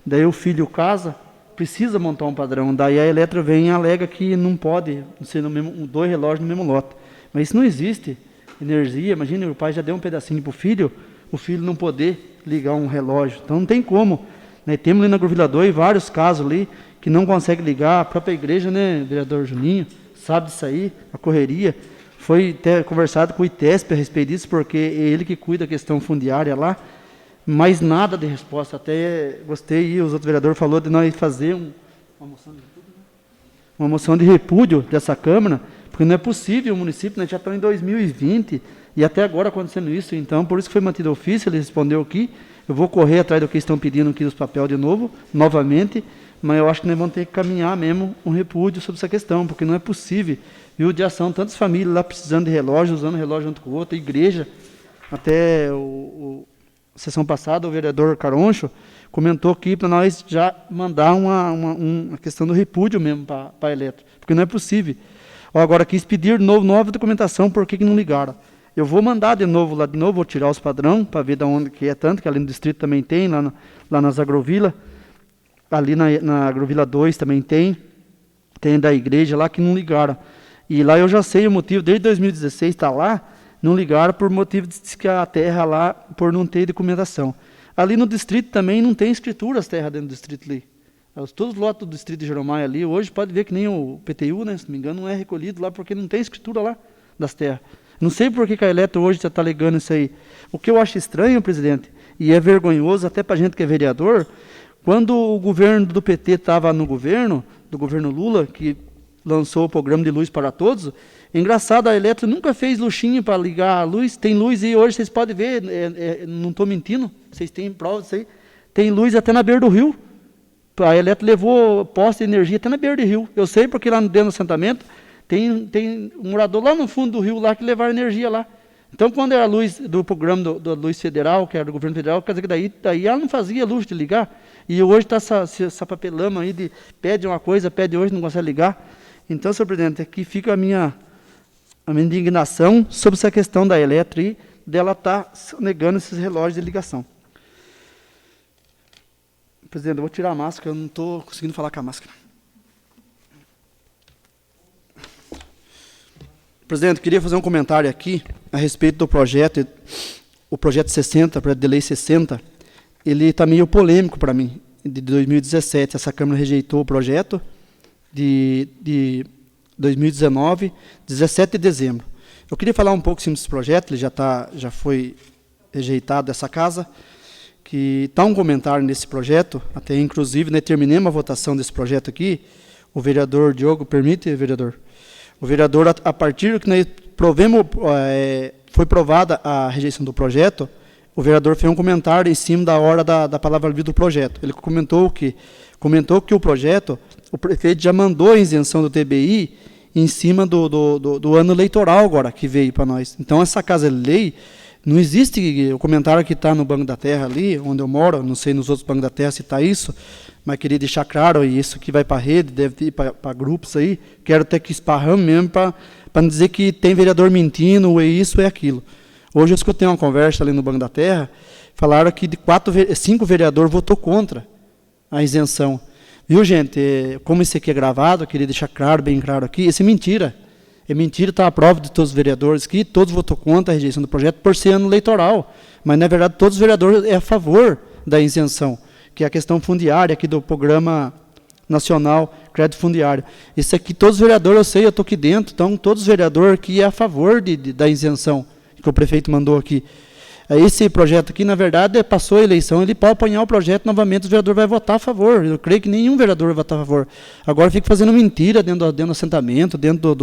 daí o filho casa, precisa montar um padrão. Daí a Eletro vem e alega que não pode ser dois relógios no mesmo lote. Mas isso não existe. Energia, imagina, o pai já deu um pedacinho para o filho não poder ligar um relógio. Então não tem como. Né? Temos ali na Agrovila 2 vários casos ali que não consegue ligar. A própria igreja, né, vereador Juninho, sabe disso aí, a correria. Foi até conversado com o ITESP a respeito disso, porque é ele que cuida da questão fundiária lá, mas nada de resposta. Até gostei, e os outros vereadores falaram de nós fazer uma moção de repúdio dessa Câmara, porque não é possível o município, nós já estamos em 2020, e até agora acontecendo isso. Então, por isso que foi mantido o ofício, ele respondeu aqui. Eu vou correr atrás do que estão pedindo aqui, os papéis de novo, novamente, mas eu acho que nós vamos ter que caminhar mesmo um repúdio sobre essa questão, porque não é possível. Viu, de ação, tantas famílias lá precisando de relógio, usando relógio junto com o outro, a igreja. Até a sessão passada, o vereador Caroncho comentou aqui para nós já mandar uma questão do repúdio mesmo para a Eletro, porque não é possível. Agora, quis pedir nova documentação, por que não ligaram? Eu vou mandar de novo, vou tirar os padrões, para ver de onde que é tanto, que ali no distrito também tem, lá nas Agrovila, ali na Agrovila 2 também tem da igreja lá que não ligaram. E lá eu já sei o motivo, desde 2016 está lá, não ligaram por motivo de que a terra lá, por não ter documentação. Ali no distrito também não tem escritura as terras dentro do distrito ali. Todos os lotes do distrito de Jeromaia ali, hoje pode ver que nem o PTU, né, se não me engano, não é recolhido lá, porque não tem escritura lá das terras. Não sei por que a Eletro hoje já está alegando isso aí. O que eu acho estranho, presidente, e é vergonhoso até para a gente que é vereador, quando o governo do PT estava no governo, do governo Lula, que lançou o programa de luz para todos, é engraçado, a Eletro nunca fez luxinho para ligar a luz, tem luz e hoje vocês podem ver, não estou mentindo, vocês têm prova disso aí, tem luz até na beira do rio. A Eletro levou poste de energia até na beira do rio. Eu sei porque lá dentro do assentamento tem um morador lá no fundo do rio lá que levaram energia lá. Então, quando era a luz do programa da Luz Federal, que era do governo federal, quer dizer que daí ela não fazia luz de ligar. E hoje está essa papelama aí de pede uma coisa, pede hoje, não consegue ligar. Então, senhor presidente, aqui fica a minha indignação sobre essa questão da Eletro e dela estar negando esses relógios de ligação. Presidente, eu vou tirar a máscara, eu não estou conseguindo falar com a máscara. Presidente, queria fazer um comentário aqui a respeito do projeto, o projeto 60, projeto de lei 60, ele está meio polêmico para mim, de 2017, essa Câmara rejeitou o projeto de 2019, 17 de dezembro. Eu queria falar um pouco sobre esse projeto, ele já foi rejeitado dessa casa, que está um comentário nesse projeto, até inclusive, né, terminemos a votação desse projeto aqui, o vereador Diogo, permite, vereador? O vereador, a partir que nós foi provada a rejeição do projeto, o vereador fez um comentário em cima da hora da palavra livre do projeto. Ele comentou que o projeto, o prefeito já mandou a isenção do TBI em cima do ano eleitoral agora, que veio para nós. Então, essa casa de lei, não existe o comentário que está no Banco da Terra ali, onde eu moro, não sei nos outros bancos da Terra se está isso, mas queria deixar claro, e isso que vai para a rede, deve ir para grupos aí, quero até que esparramos mesmo para não dizer que tem vereador mentindo, ou é isso, é aquilo. Hoje eu escutei uma conversa ali no Banco da Terra, falaram que de 5 vereadores votou contra a isenção. Viu, gente, como isso aqui é gravado, eu queria deixar claro, bem claro aqui, isso é mentira. É mentira, está a prova de todos os vereadores que todos votou contra a rejeição do projeto por ser ano eleitoral. Mas, na verdade, todos os vereadores é a favor da isenção, que é a questão fundiária aqui do Programa Nacional Crédito Fundiário. Isso aqui, todos os vereadores, eu sei, eu estou aqui dentro, então todos os vereadores aqui é a favor da isenção que o prefeito mandou aqui. Esse projeto aqui, na verdade, passou a eleição, ele pode apanhar o projeto novamente, o vereador vai votar a favor. Eu creio que nenhum vereador vai votar a favor. Agora fica fazendo mentira dentro do assentamento, dentro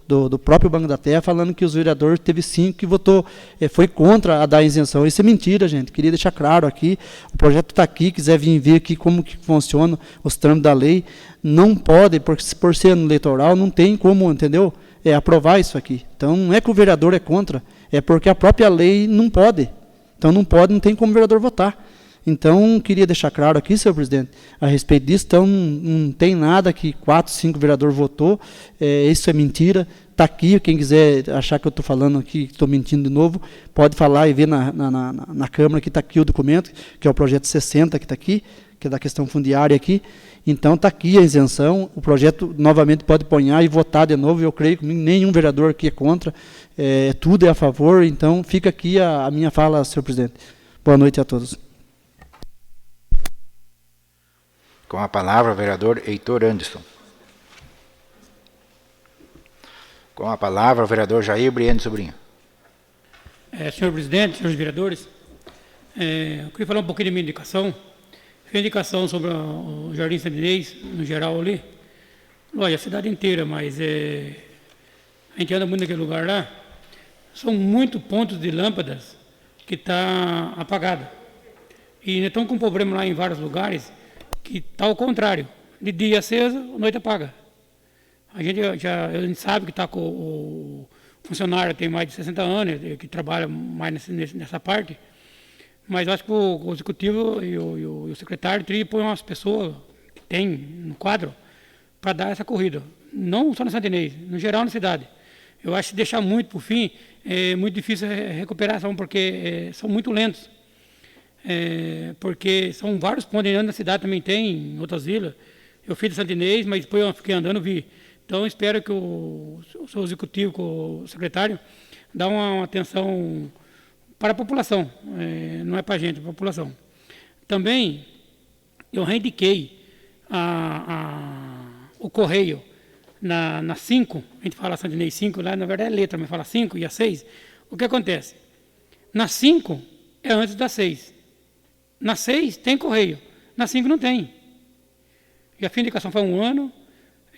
do próprio Banco da Terra, falando que os vereadores, teve 5 que votou, foi contra a dar isenção. Isso é mentira, gente. Queria deixar claro aqui, o projeto está aqui, quiser vir ver aqui como que funciona os trâmites da lei, não pode, por ser ano eleitoral, não tem como, entendeu? Aprovar isso aqui. Então, não é que o vereador é contra, é porque a própria lei não pode. Então, não tem como o vereador votar. Então, queria deixar claro aqui, senhor presidente, a respeito disso. Então, não tem nada que 4, 5 vereadores votou, isso é mentira. Está aqui, quem quiser achar que eu estou falando aqui, estou mentindo de novo, pode falar e ver na Câmara que está aqui o documento, que é o projeto 60 que está aqui, que é da questão fundiária aqui. Então, está aqui a isenção, o projeto novamente pode ponhar e votar de novo, eu creio que nenhum vereador aqui é contra, tudo é a favor, então fica aqui a minha fala, senhor presidente. Boa noite a todos. Com a palavra, o vereador Heitor Anderson. Com a palavra, o vereador Jair Brienne Sobrinho. Senhor presidente, senhores vereadores, eu queria falar um pouquinho da minha indicação. Fiz indicação sobre o Jardim Sandinês, no geral ali. Olha, a cidade inteira, mas a gente anda muito naquele lugar lá. São muitos pontos de lâmpadas que estão apagados. E nós estamos com um problema lá em vários lugares que está ao contrário. De dia acesa, à noite apaga. A gente sabe que está com o funcionário, tem mais de 60 anos, que trabalha mais nessa parte. Mas acho que o executivo e o secretário teriam que pôr umas pessoas que tem no quadro para dar essa corrida. Não só na Santinês, no geral na cidade. Eu acho que deixar muito para o fim é muito difícil a recuperação, porque são muito lentos. Porque são vários pontos na cidade, também tem, em outras vilas. Eu fiz de Santinês, mas depois eu fiquei andando e vi. Então, espero que o seu executivo, com o secretário, dá uma atenção para a população, não é para a gente, é para a população. Também, eu reindiquei o correio na 5, a gente fala Santinei 5, lá na verdade é letra, mas fala 5 e a 6, o que acontece? Na 5 é antes da 6. Na 6 tem correio, na 5 não tem. E a fim de indicação foi 1 ano,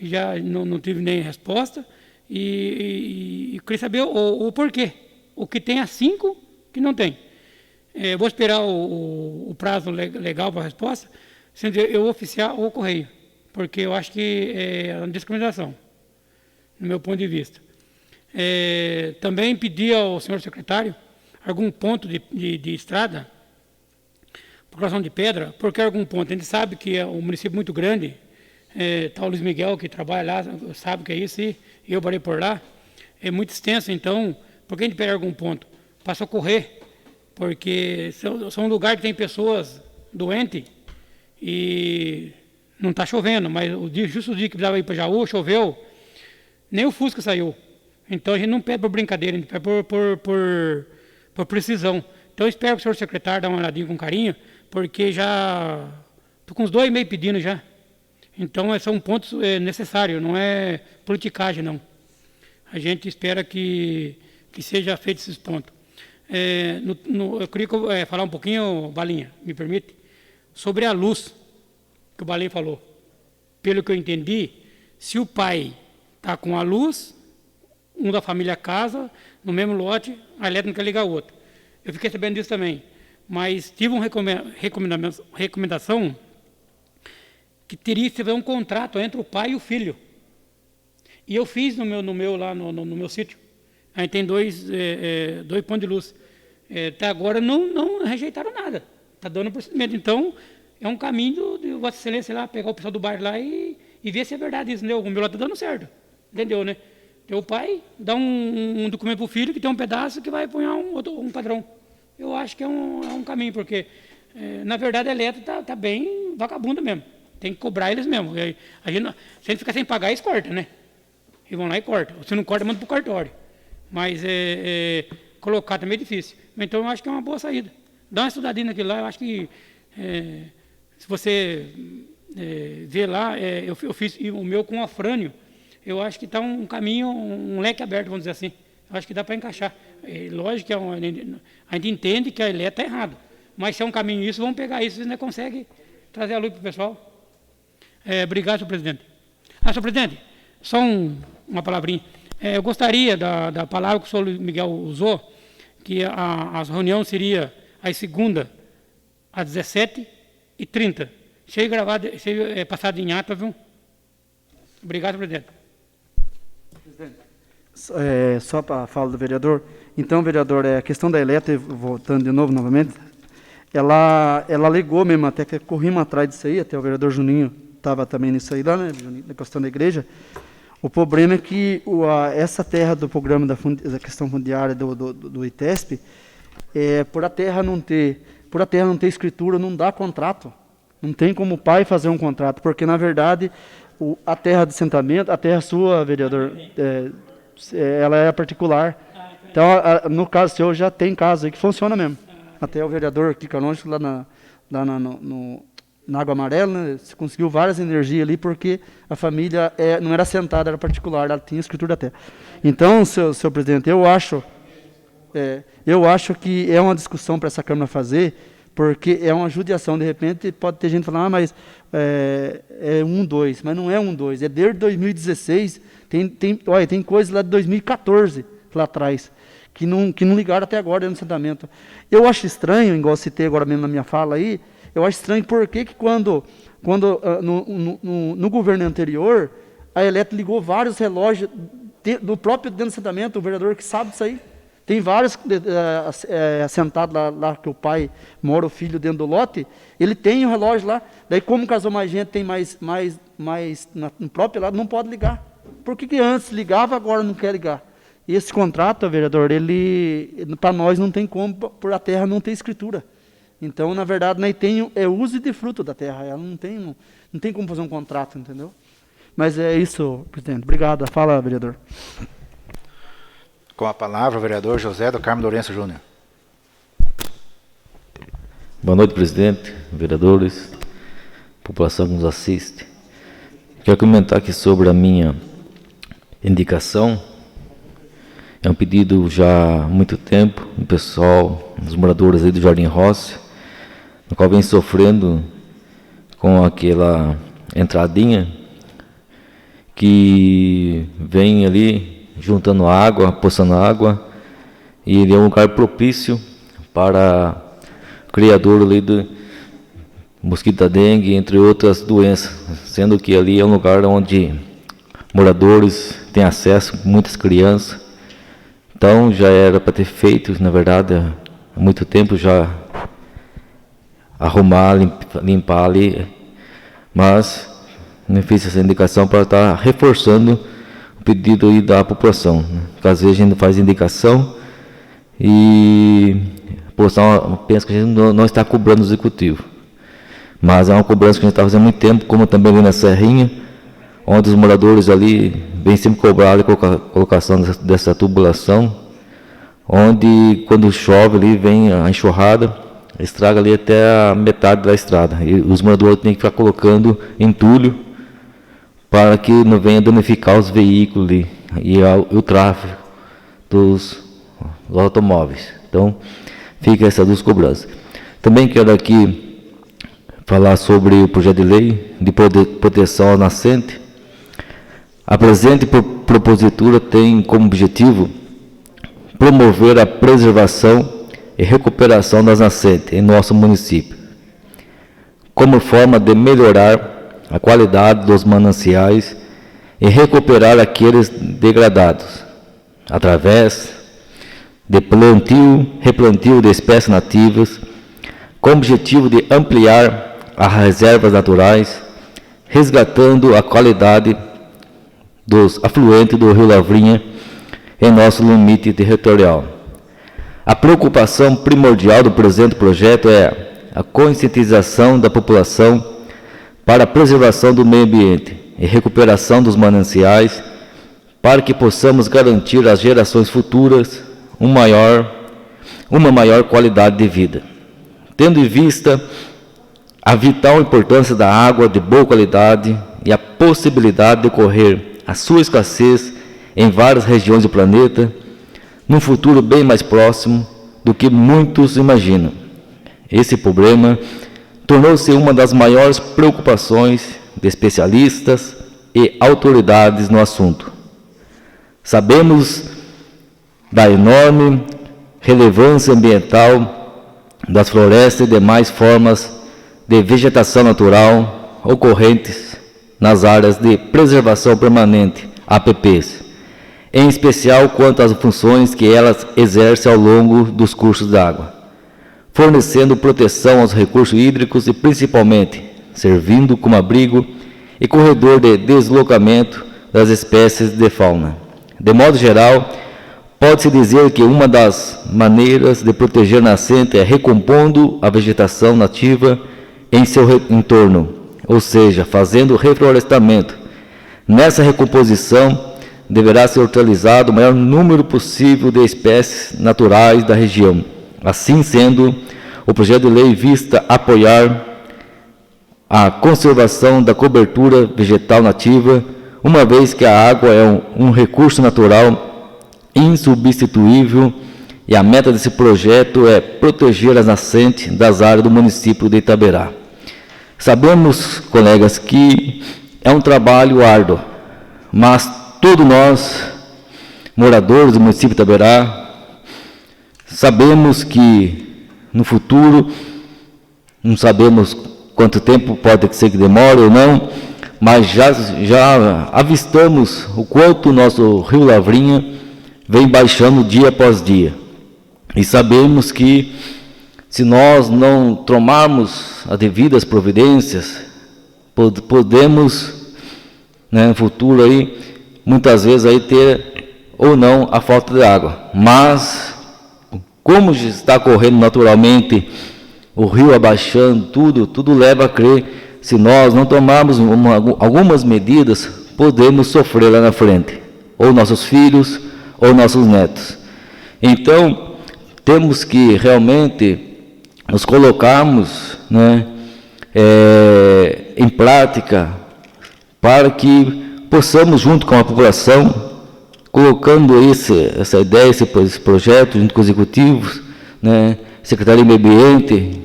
já não tive nem resposta, e queria saber o porquê. O que tem a 5 que não tem. Vou esperar o prazo legal para a resposta, sendo eu oficiar o correio, porque eu acho que é uma discriminação, no meu ponto de vista. Também pedi ao senhor secretário algum ponto de estrada, população de pedra, porque algum ponto, a gente sabe que é um município muito grande, está o Luiz Miguel que trabalha lá, sabe que é isso, e eu parei por lá, é muito extenso, então, por que a gente pega algum ponto? Para socorrer, porque são um lugar que tem pessoas doentes e não está chovendo, mas justo o dia que precisava ir para Jaú, choveu, nem o Fusca saiu. Então a gente não pede por brincadeira, a gente pede por precisão. Então eu espero que o senhor secretário dê uma olhadinha com carinho, porque já estou com uns 2 meses pedindo já. Então são pontos necessários, não é politicagem não. A gente espera que seja feito esses pontos. Eu queria falar um pouquinho, Balinha, me permite, sobre a luz que o Balinha falou. Pelo que eu entendi, se o pai está com a luz, um da família casa, no mesmo lote, a elétrica liga a outra. Eu fiquei sabendo disso também, mas tive uma recomendação que teria que haver um contrato entre o pai e o filho. E eu fiz no meu sítio. A gente tem 2 pontos de luz. Até agora não rejeitaram nada. Está dando procedimento. Então, é um caminho de Vossa Excelência lá, pegar o pessoal do bairro lá e ver se é verdade isso, entendeu? O meu lá está dando certo. Entendeu, né? Então, o pai dá um documento para o filho que tem um pedaço que vai apunhar um padrão. Eu acho que é um caminho, porque, na verdade, a elétrica está bem vagabunda mesmo. Tem que cobrar eles mesmo. Se a gente ficar sem pagar, eles cortam, né? E vão lá e cortam. Se não corta, manda para o cartório. Mas colocar também é difícil. Então, eu acho que é uma boa saída. Dá uma estudadinha naquilo lá, eu acho que se você ver lá, eu fiz o meu com o Afrânio, eu acho que está um caminho, um leque aberto, vamos dizer assim. Eu acho que dá para encaixar. Lógico que a gente entende que a elétrica está errada, mas se é um caminho isso, vamos pegar isso, vocês não conseguem trazer a luz para o pessoal. Obrigado, senhor presidente. Senhor presidente, só uma palavrinha. Eu gostaria da palavra que o senhor Miguel usou, que as reuniões seriam às segunda, às 17h30. Cheio gravado, passado em ata, viu? Obrigado, presidente. Só para a fala do vereador. Então, vereador, a questão da elétrica, voltando de novo, novamente, ela alegou mesmo, até que corrimos atrás disso aí, até o vereador Juninho estava também nisso aí lá, né, na questão da igreja. O problema é que essa terra do programa da questão fundiária do ITESP, por a terra não ter escritura, não dá contrato. Não tem como o pai fazer um contrato, porque, na verdade, a terra de assentamento, a terra sua, vereador, ela é particular. Então, no caso seu, já tem caso aí que funciona mesmo. Até o vereador Kika Longe, lá na Água Amarela, né, se conseguiu várias energias ali, porque a família não era assentada, era particular, ela tinha escritura da terra. Então, seu presidente, eu acho que é uma discussão para essa Câmara fazer, porque é uma judiação. De repente, pode ter gente falando, mas é 1-2, mas não é 1-2, é desde 2016, tem coisa lá de 2014, lá atrás, que não ligaram até agora dentro do assentamento. Eu acho estranho, igual eu citei agora mesmo na minha fala aí, eu acho estranho porque que quando no governo anterior, a Eletro ligou vários relógios do próprio dentro do assentamento, o vereador que sabe disso aí. Tem vários assentados lá que o pai mora, o filho dentro do lote, ele tem o relógio lá, daí como casou mais gente, tem mais no próprio lado, não pode ligar. Por que antes ligava, agora não quer ligar? E esse contrato, vereador, para nós não tem como, por a terra não ter escritura. Então, na verdade, nós tem uso de fruto da terra, ela não tem como fazer um contrato, entendeu? Mas é isso, presidente. Obrigado. Fala, vereador. Com a palavra, o vereador José do Carmo Lourenço Júnior. Boa noite, presidente, vereadores. população que nos assiste. Quero comentar aqui sobre a minha indicação. É um pedido já há muito tempo do pessoal, dos moradores aí do Jardim Rossi, no qual vem sofrendo com aquela entradinha que vem ali juntando água, poçando água, e ele é um lugar propício para criador ali do mosquito da dengue, entre outras doenças, sendo que ali é um lugar onde moradores têm acesso, muitas crianças. Então já era para ter feito, na verdade, há muito tempo já arrumar, limpar ali, mas não fiz essa indicação para estar reforçando o pedido aí da população, né? Porque às vezes a gente faz indicação e a população pensa que a gente não está cobrando o executivo, mas é uma cobrança que a gente está fazendo há muito tempo, como também ali na Serrinha, onde os moradores ali vêm sempre cobrar a colocação dessa tubulação, onde quando chove ali vem a enxurrada, estraga ali até a metade da estrada, e os moradores têm que ficar colocando entulho para que não venha danificar os veículos ali, e o tráfego dos automóveis. Então fica essas duas cobranças. Também quero aqui falar sobre o projeto de lei de proteção ao nascente. A presente propositura tem como objetivo promover a preservação e recuperação das nascentes em nosso município, como forma de melhorar a qualidade dos mananciais e recuperar aqueles degradados, através de replantio de espécies nativas, com o objetivo de ampliar as reservas naturais, resgatando a qualidade dos afluentes do Rio Lavrinha em nosso limite territorial. A preocupação primordial do presente projeto é a conscientização da população para a preservação do meio ambiente e recuperação dos mananciais, para que possamos garantir às gerações futuras uma maior qualidade de vida. Tendo em vista a vital importância da água de boa qualidade e a possibilidade de ocorrer a sua escassez em várias regiões do planeta, num futuro bem mais próximo do que muitos imaginam. Esse problema tornou-se uma das maiores preocupações de especialistas e autoridades no assunto. Sabemos da enorme relevância ambiental das florestas e demais formas de vegetação natural ocorrentes nas áreas de preservação permanente, APPs, em especial quanto às funções que elas exercem ao longo dos cursos d'água, fornecendo proteção aos recursos hídricos e, principalmente, servindo como abrigo e corredor de deslocamento das espécies de fauna. De modo geral, pode-se dizer que uma das maneiras de proteger a nascente é recompondo a vegetação nativa em seu entorno, ou seja, fazendo reflorestamento. Nessa recomposição, deverá ser utilizado o maior número possível de espécies naturais da região. Assim sendo, o projeto de lei visa apoiar a conservação da cobertura vegetal nativa, uma vez que a água é um recurso natural insubstituível, e a meta desse projeto é proteger as nascentes das áreas do município de Itaberá. Sabemos, colegas, que é um trabalho árduo, mas todos nós, moradores do município de Itaberá, sabemos que no futuro, não sabemos quanto tempo pode ser que demore ou não, mas já avistamos o quanto o nosso Rio Lavrinha vem baixando dia após dia. E sabemos que, se nós não tomarmos as devidas providências, podemos, no futuro aí, muitas vezes aí ter ou não a falta de água. Mas, como está correndo naturalmente o rio abaixando, tudo leva a crer, se nós não tomarmos algumas medidas, podemos sofrer lá na frente, ou nossos filhos, ou nossos netos. Então, temos que realmente nos colocarmos, em prática, para que possamos, junto com a população, colocando essa ideia, esse projeto, junto com os executivos, né, Secretaria de Meio Ambiente,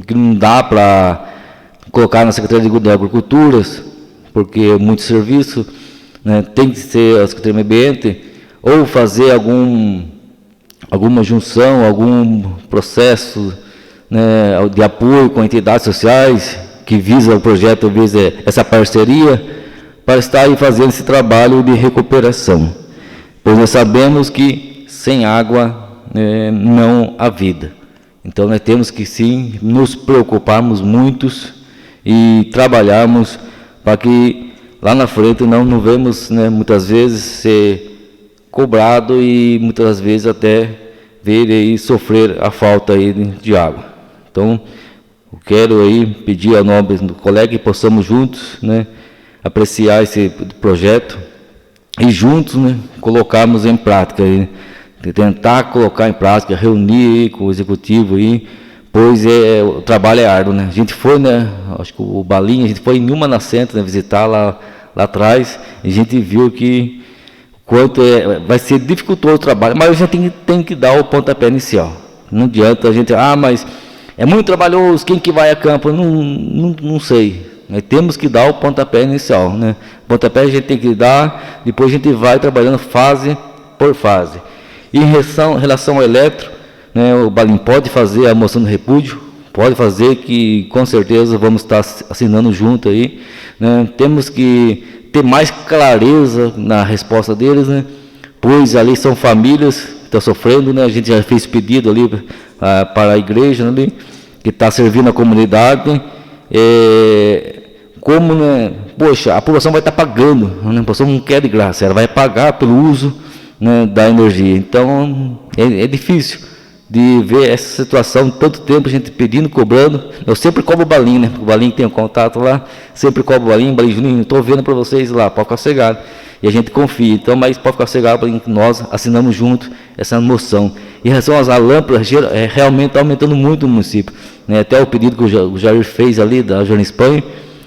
que não dá para colocar na Secretaria de Agricultura, porque é muito serviço, né, tem que ser a Secretaria de Meio Ambiente, ou fazer alguma junção, algum processo, né, de apoio com entidades sociais, que visa o projeto, visa essa parceria, para estar aí fazendo esse trabalho de recuperação. Pois nós sabemos que sem água não há vida. Então nós temos que sim nos preocuparmos muito e trabalharmos para que lá na frente não vemos, né, muitas vezes ser cobrado e muitas vezes até ver e sofrer a falta aí de água. Então eu quero aí pedir a nome do colega que possamos juntos, né, apreciar esse projeto e juntos, né, colocarmos em prática, tentar colocar em prática, reunir com o executivo aí, pois o trabalho é árduo, né? A gente foi, né, acho que o Balinha, a gente foi em uma nascente, né, visitar lá atrás, e a gente viu que quanto vai ser dificultoso o trabalho, mas a gente tem que dar o pontapé inicial. Não adianta a gente, mas é muito trabalhoso, quem que vai a campo? Não sei. Nós temos que dar o pontapé inicial, né? O pontapé a gente tem que dar, depois a gente vai trabalhando fase por fase. E em relação ao eletro, né, o Balim pode fazer a moção de repúdio, pode fazer, que com certeza vamos estar assinando junto aí, né? Temos que ter mais clareza na resposta deles, né? Pois ali são famílias que estão sofrendo, né? A gente já fez pedido ali para a igreja ali, que está servindo a comunidade. Como, né, poxa, a população vai estar pagando, né? A população não quer de graça, ela vai pagar pelo uso, né, da energia. Então é difícil de ver essa situação, tanto tempo a gente pedindo, cobrando. Eu sempre cobro o Balim, né? O Balim tem um contato lá, sempre cobro o Balim, Juninho, estou vendo para vocês lá, pode ficar cegado. E a gente confia, então, mas pode ficar cegado, nós assinamos junto essa moção. Em relação às lâmpadas, realmente está aumentando muito o município, né? Até o pedido que o Jair fez ali, da Jardim Espanha,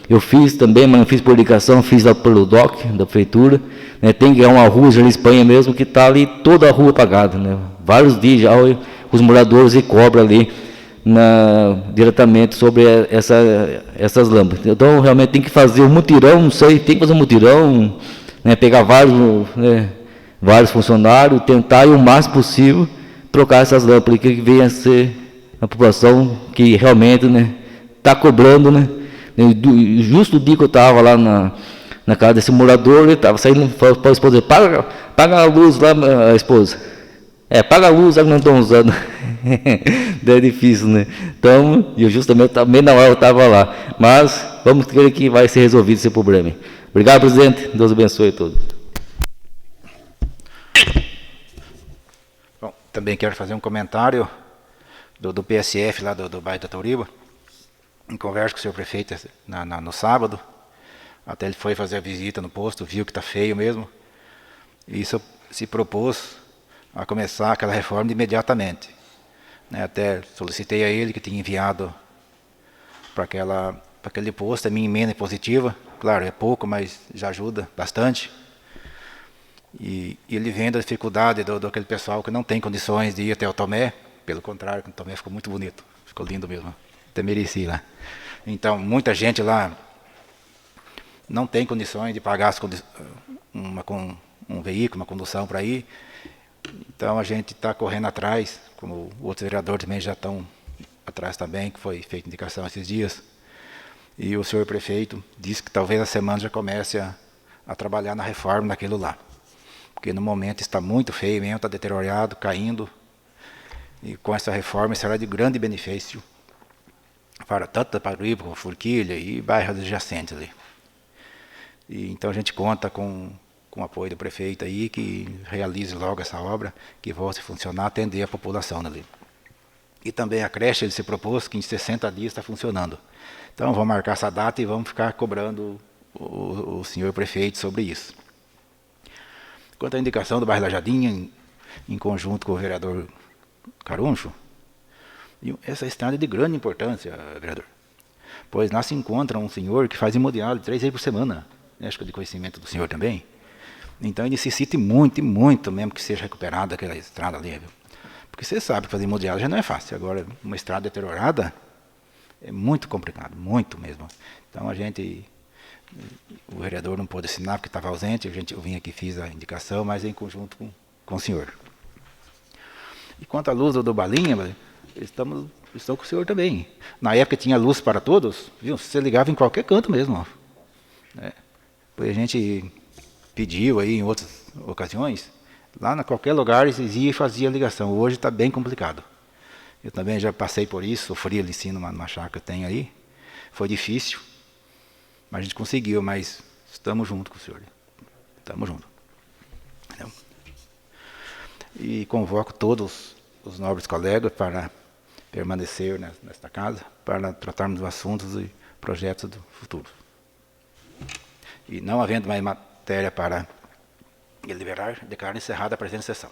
eu fiz também, mas não fiz por indicação, fiz lá pelo DOC, da prefeitura, né? Tem que uma rua, Jardim Espanha mesmo, que está ali toda a rua apagada, né? Vários dias já os moradores e cobram ali diretamente sobre essas lâmpadas. Então, realmente tem que fazer um mutirão, não sei, tem que fazer um mutirão, né? Pegar vários funcionários, tentar o máximo possível trocar essas lâmpadas, que venha a ser a população que realmente, né, está cobrando, né? Justo o dia que eu estava lá na casa desse morador, ele estava saindo, falou para a esposa, paga a luz lá, a esposa. Paga a luz, já que não estão usando. É difícil, né? Então, eu justamente também na hora eu estava lá. Mas vamos crer que vai ser resolvido esse problema. Obrigado, presidente. Deus abençoe a todos. Bom, também quero fazer um comentário do PSF lá do bairro da Tauriba. Em conversa com o senhor prefeito no sábado, até ele foi fazer a visita no posto, viu que está feio mesmo, e isso se propôs a começar aquela reforma imediatamente, né? Até solicitei a ele que tinha enviado para aquele posto a minha emenda positiva, claro, é pouco, mas já ajuda bastante, e ele vendo a dificuldade daquele pessoal que não tem condições de ir até o Tomé, pelo contrário, o Tomé ficou muito bonito, ficou lindo mesmo. Até mereci lá. Então, muita gente lá não tem condições de pagar um veículo, uma condução para ir. Então, a gente está correndo atrás, como outros vereadores também já estão atrás também, que foi feita indicação esses dias. E o senhor prefeito disse que talvez a semana já comece a trabalhar na reforma daquilo lá. Porque no momento está muito feio mesmo, está deteriorado, caindo. E com essa reforma será de grande benefício para tanto para Tauriba como Forquilha e bairros adjacentes ali. E então a gente conta com o apoio do prefeito aí, que realize logo essa obra, que volte a funcionar, atender a população ali. E também a creche, ele se propôs que em 60 dias está funcionando. Então vamos marcar essa data e vamos ficar cobrando o senhor prefeito sobre isso. Quanto à indicação do bairro Lajadinha, em conjunto com o vereador Caruncho, essa estrada é de grande importância, vereador. pois lá se encontra um senhor que faz hemodiálise 3 vezes por semana. Acho que é de conhecimento do senhor também. Então, ele necessita muito, e muito mesmo que seja recuperada aquela estrada ali, viu? Porque você sabe que fazer hemodiálise já não é fácil. Agora, uma estrada deteriorada é muito complicado, muito mesmo. Então, o vereador não pôde assinar porque estava ausente, eu vim aqui, fiz a indicação, mas em conjunto com o senhor. E quanto à luz do Balinha, estou com o senhor também. Na época tinha luz para todos, viu? Você ligava em qualquer canto mesmo. Depois a gente pediu aí em outras ocasiões, lá em qualquer lugar exigia e fazia ligação. Hoje está bem complicado. Eu também já passei por isso, sofri ali sim numa chácara que eu tenho aí. Foi difícil, mas a gente conseguiu, mas estamos juntos com o senhor. Estamos juntos. Entendeu? E convoco todos os nobres colegas para permanecer nesta casa, para tratarmos dos assuntos e projetos do futuro. E não havendo mais matéria para deliberar, declaro encerrada a presente sessão.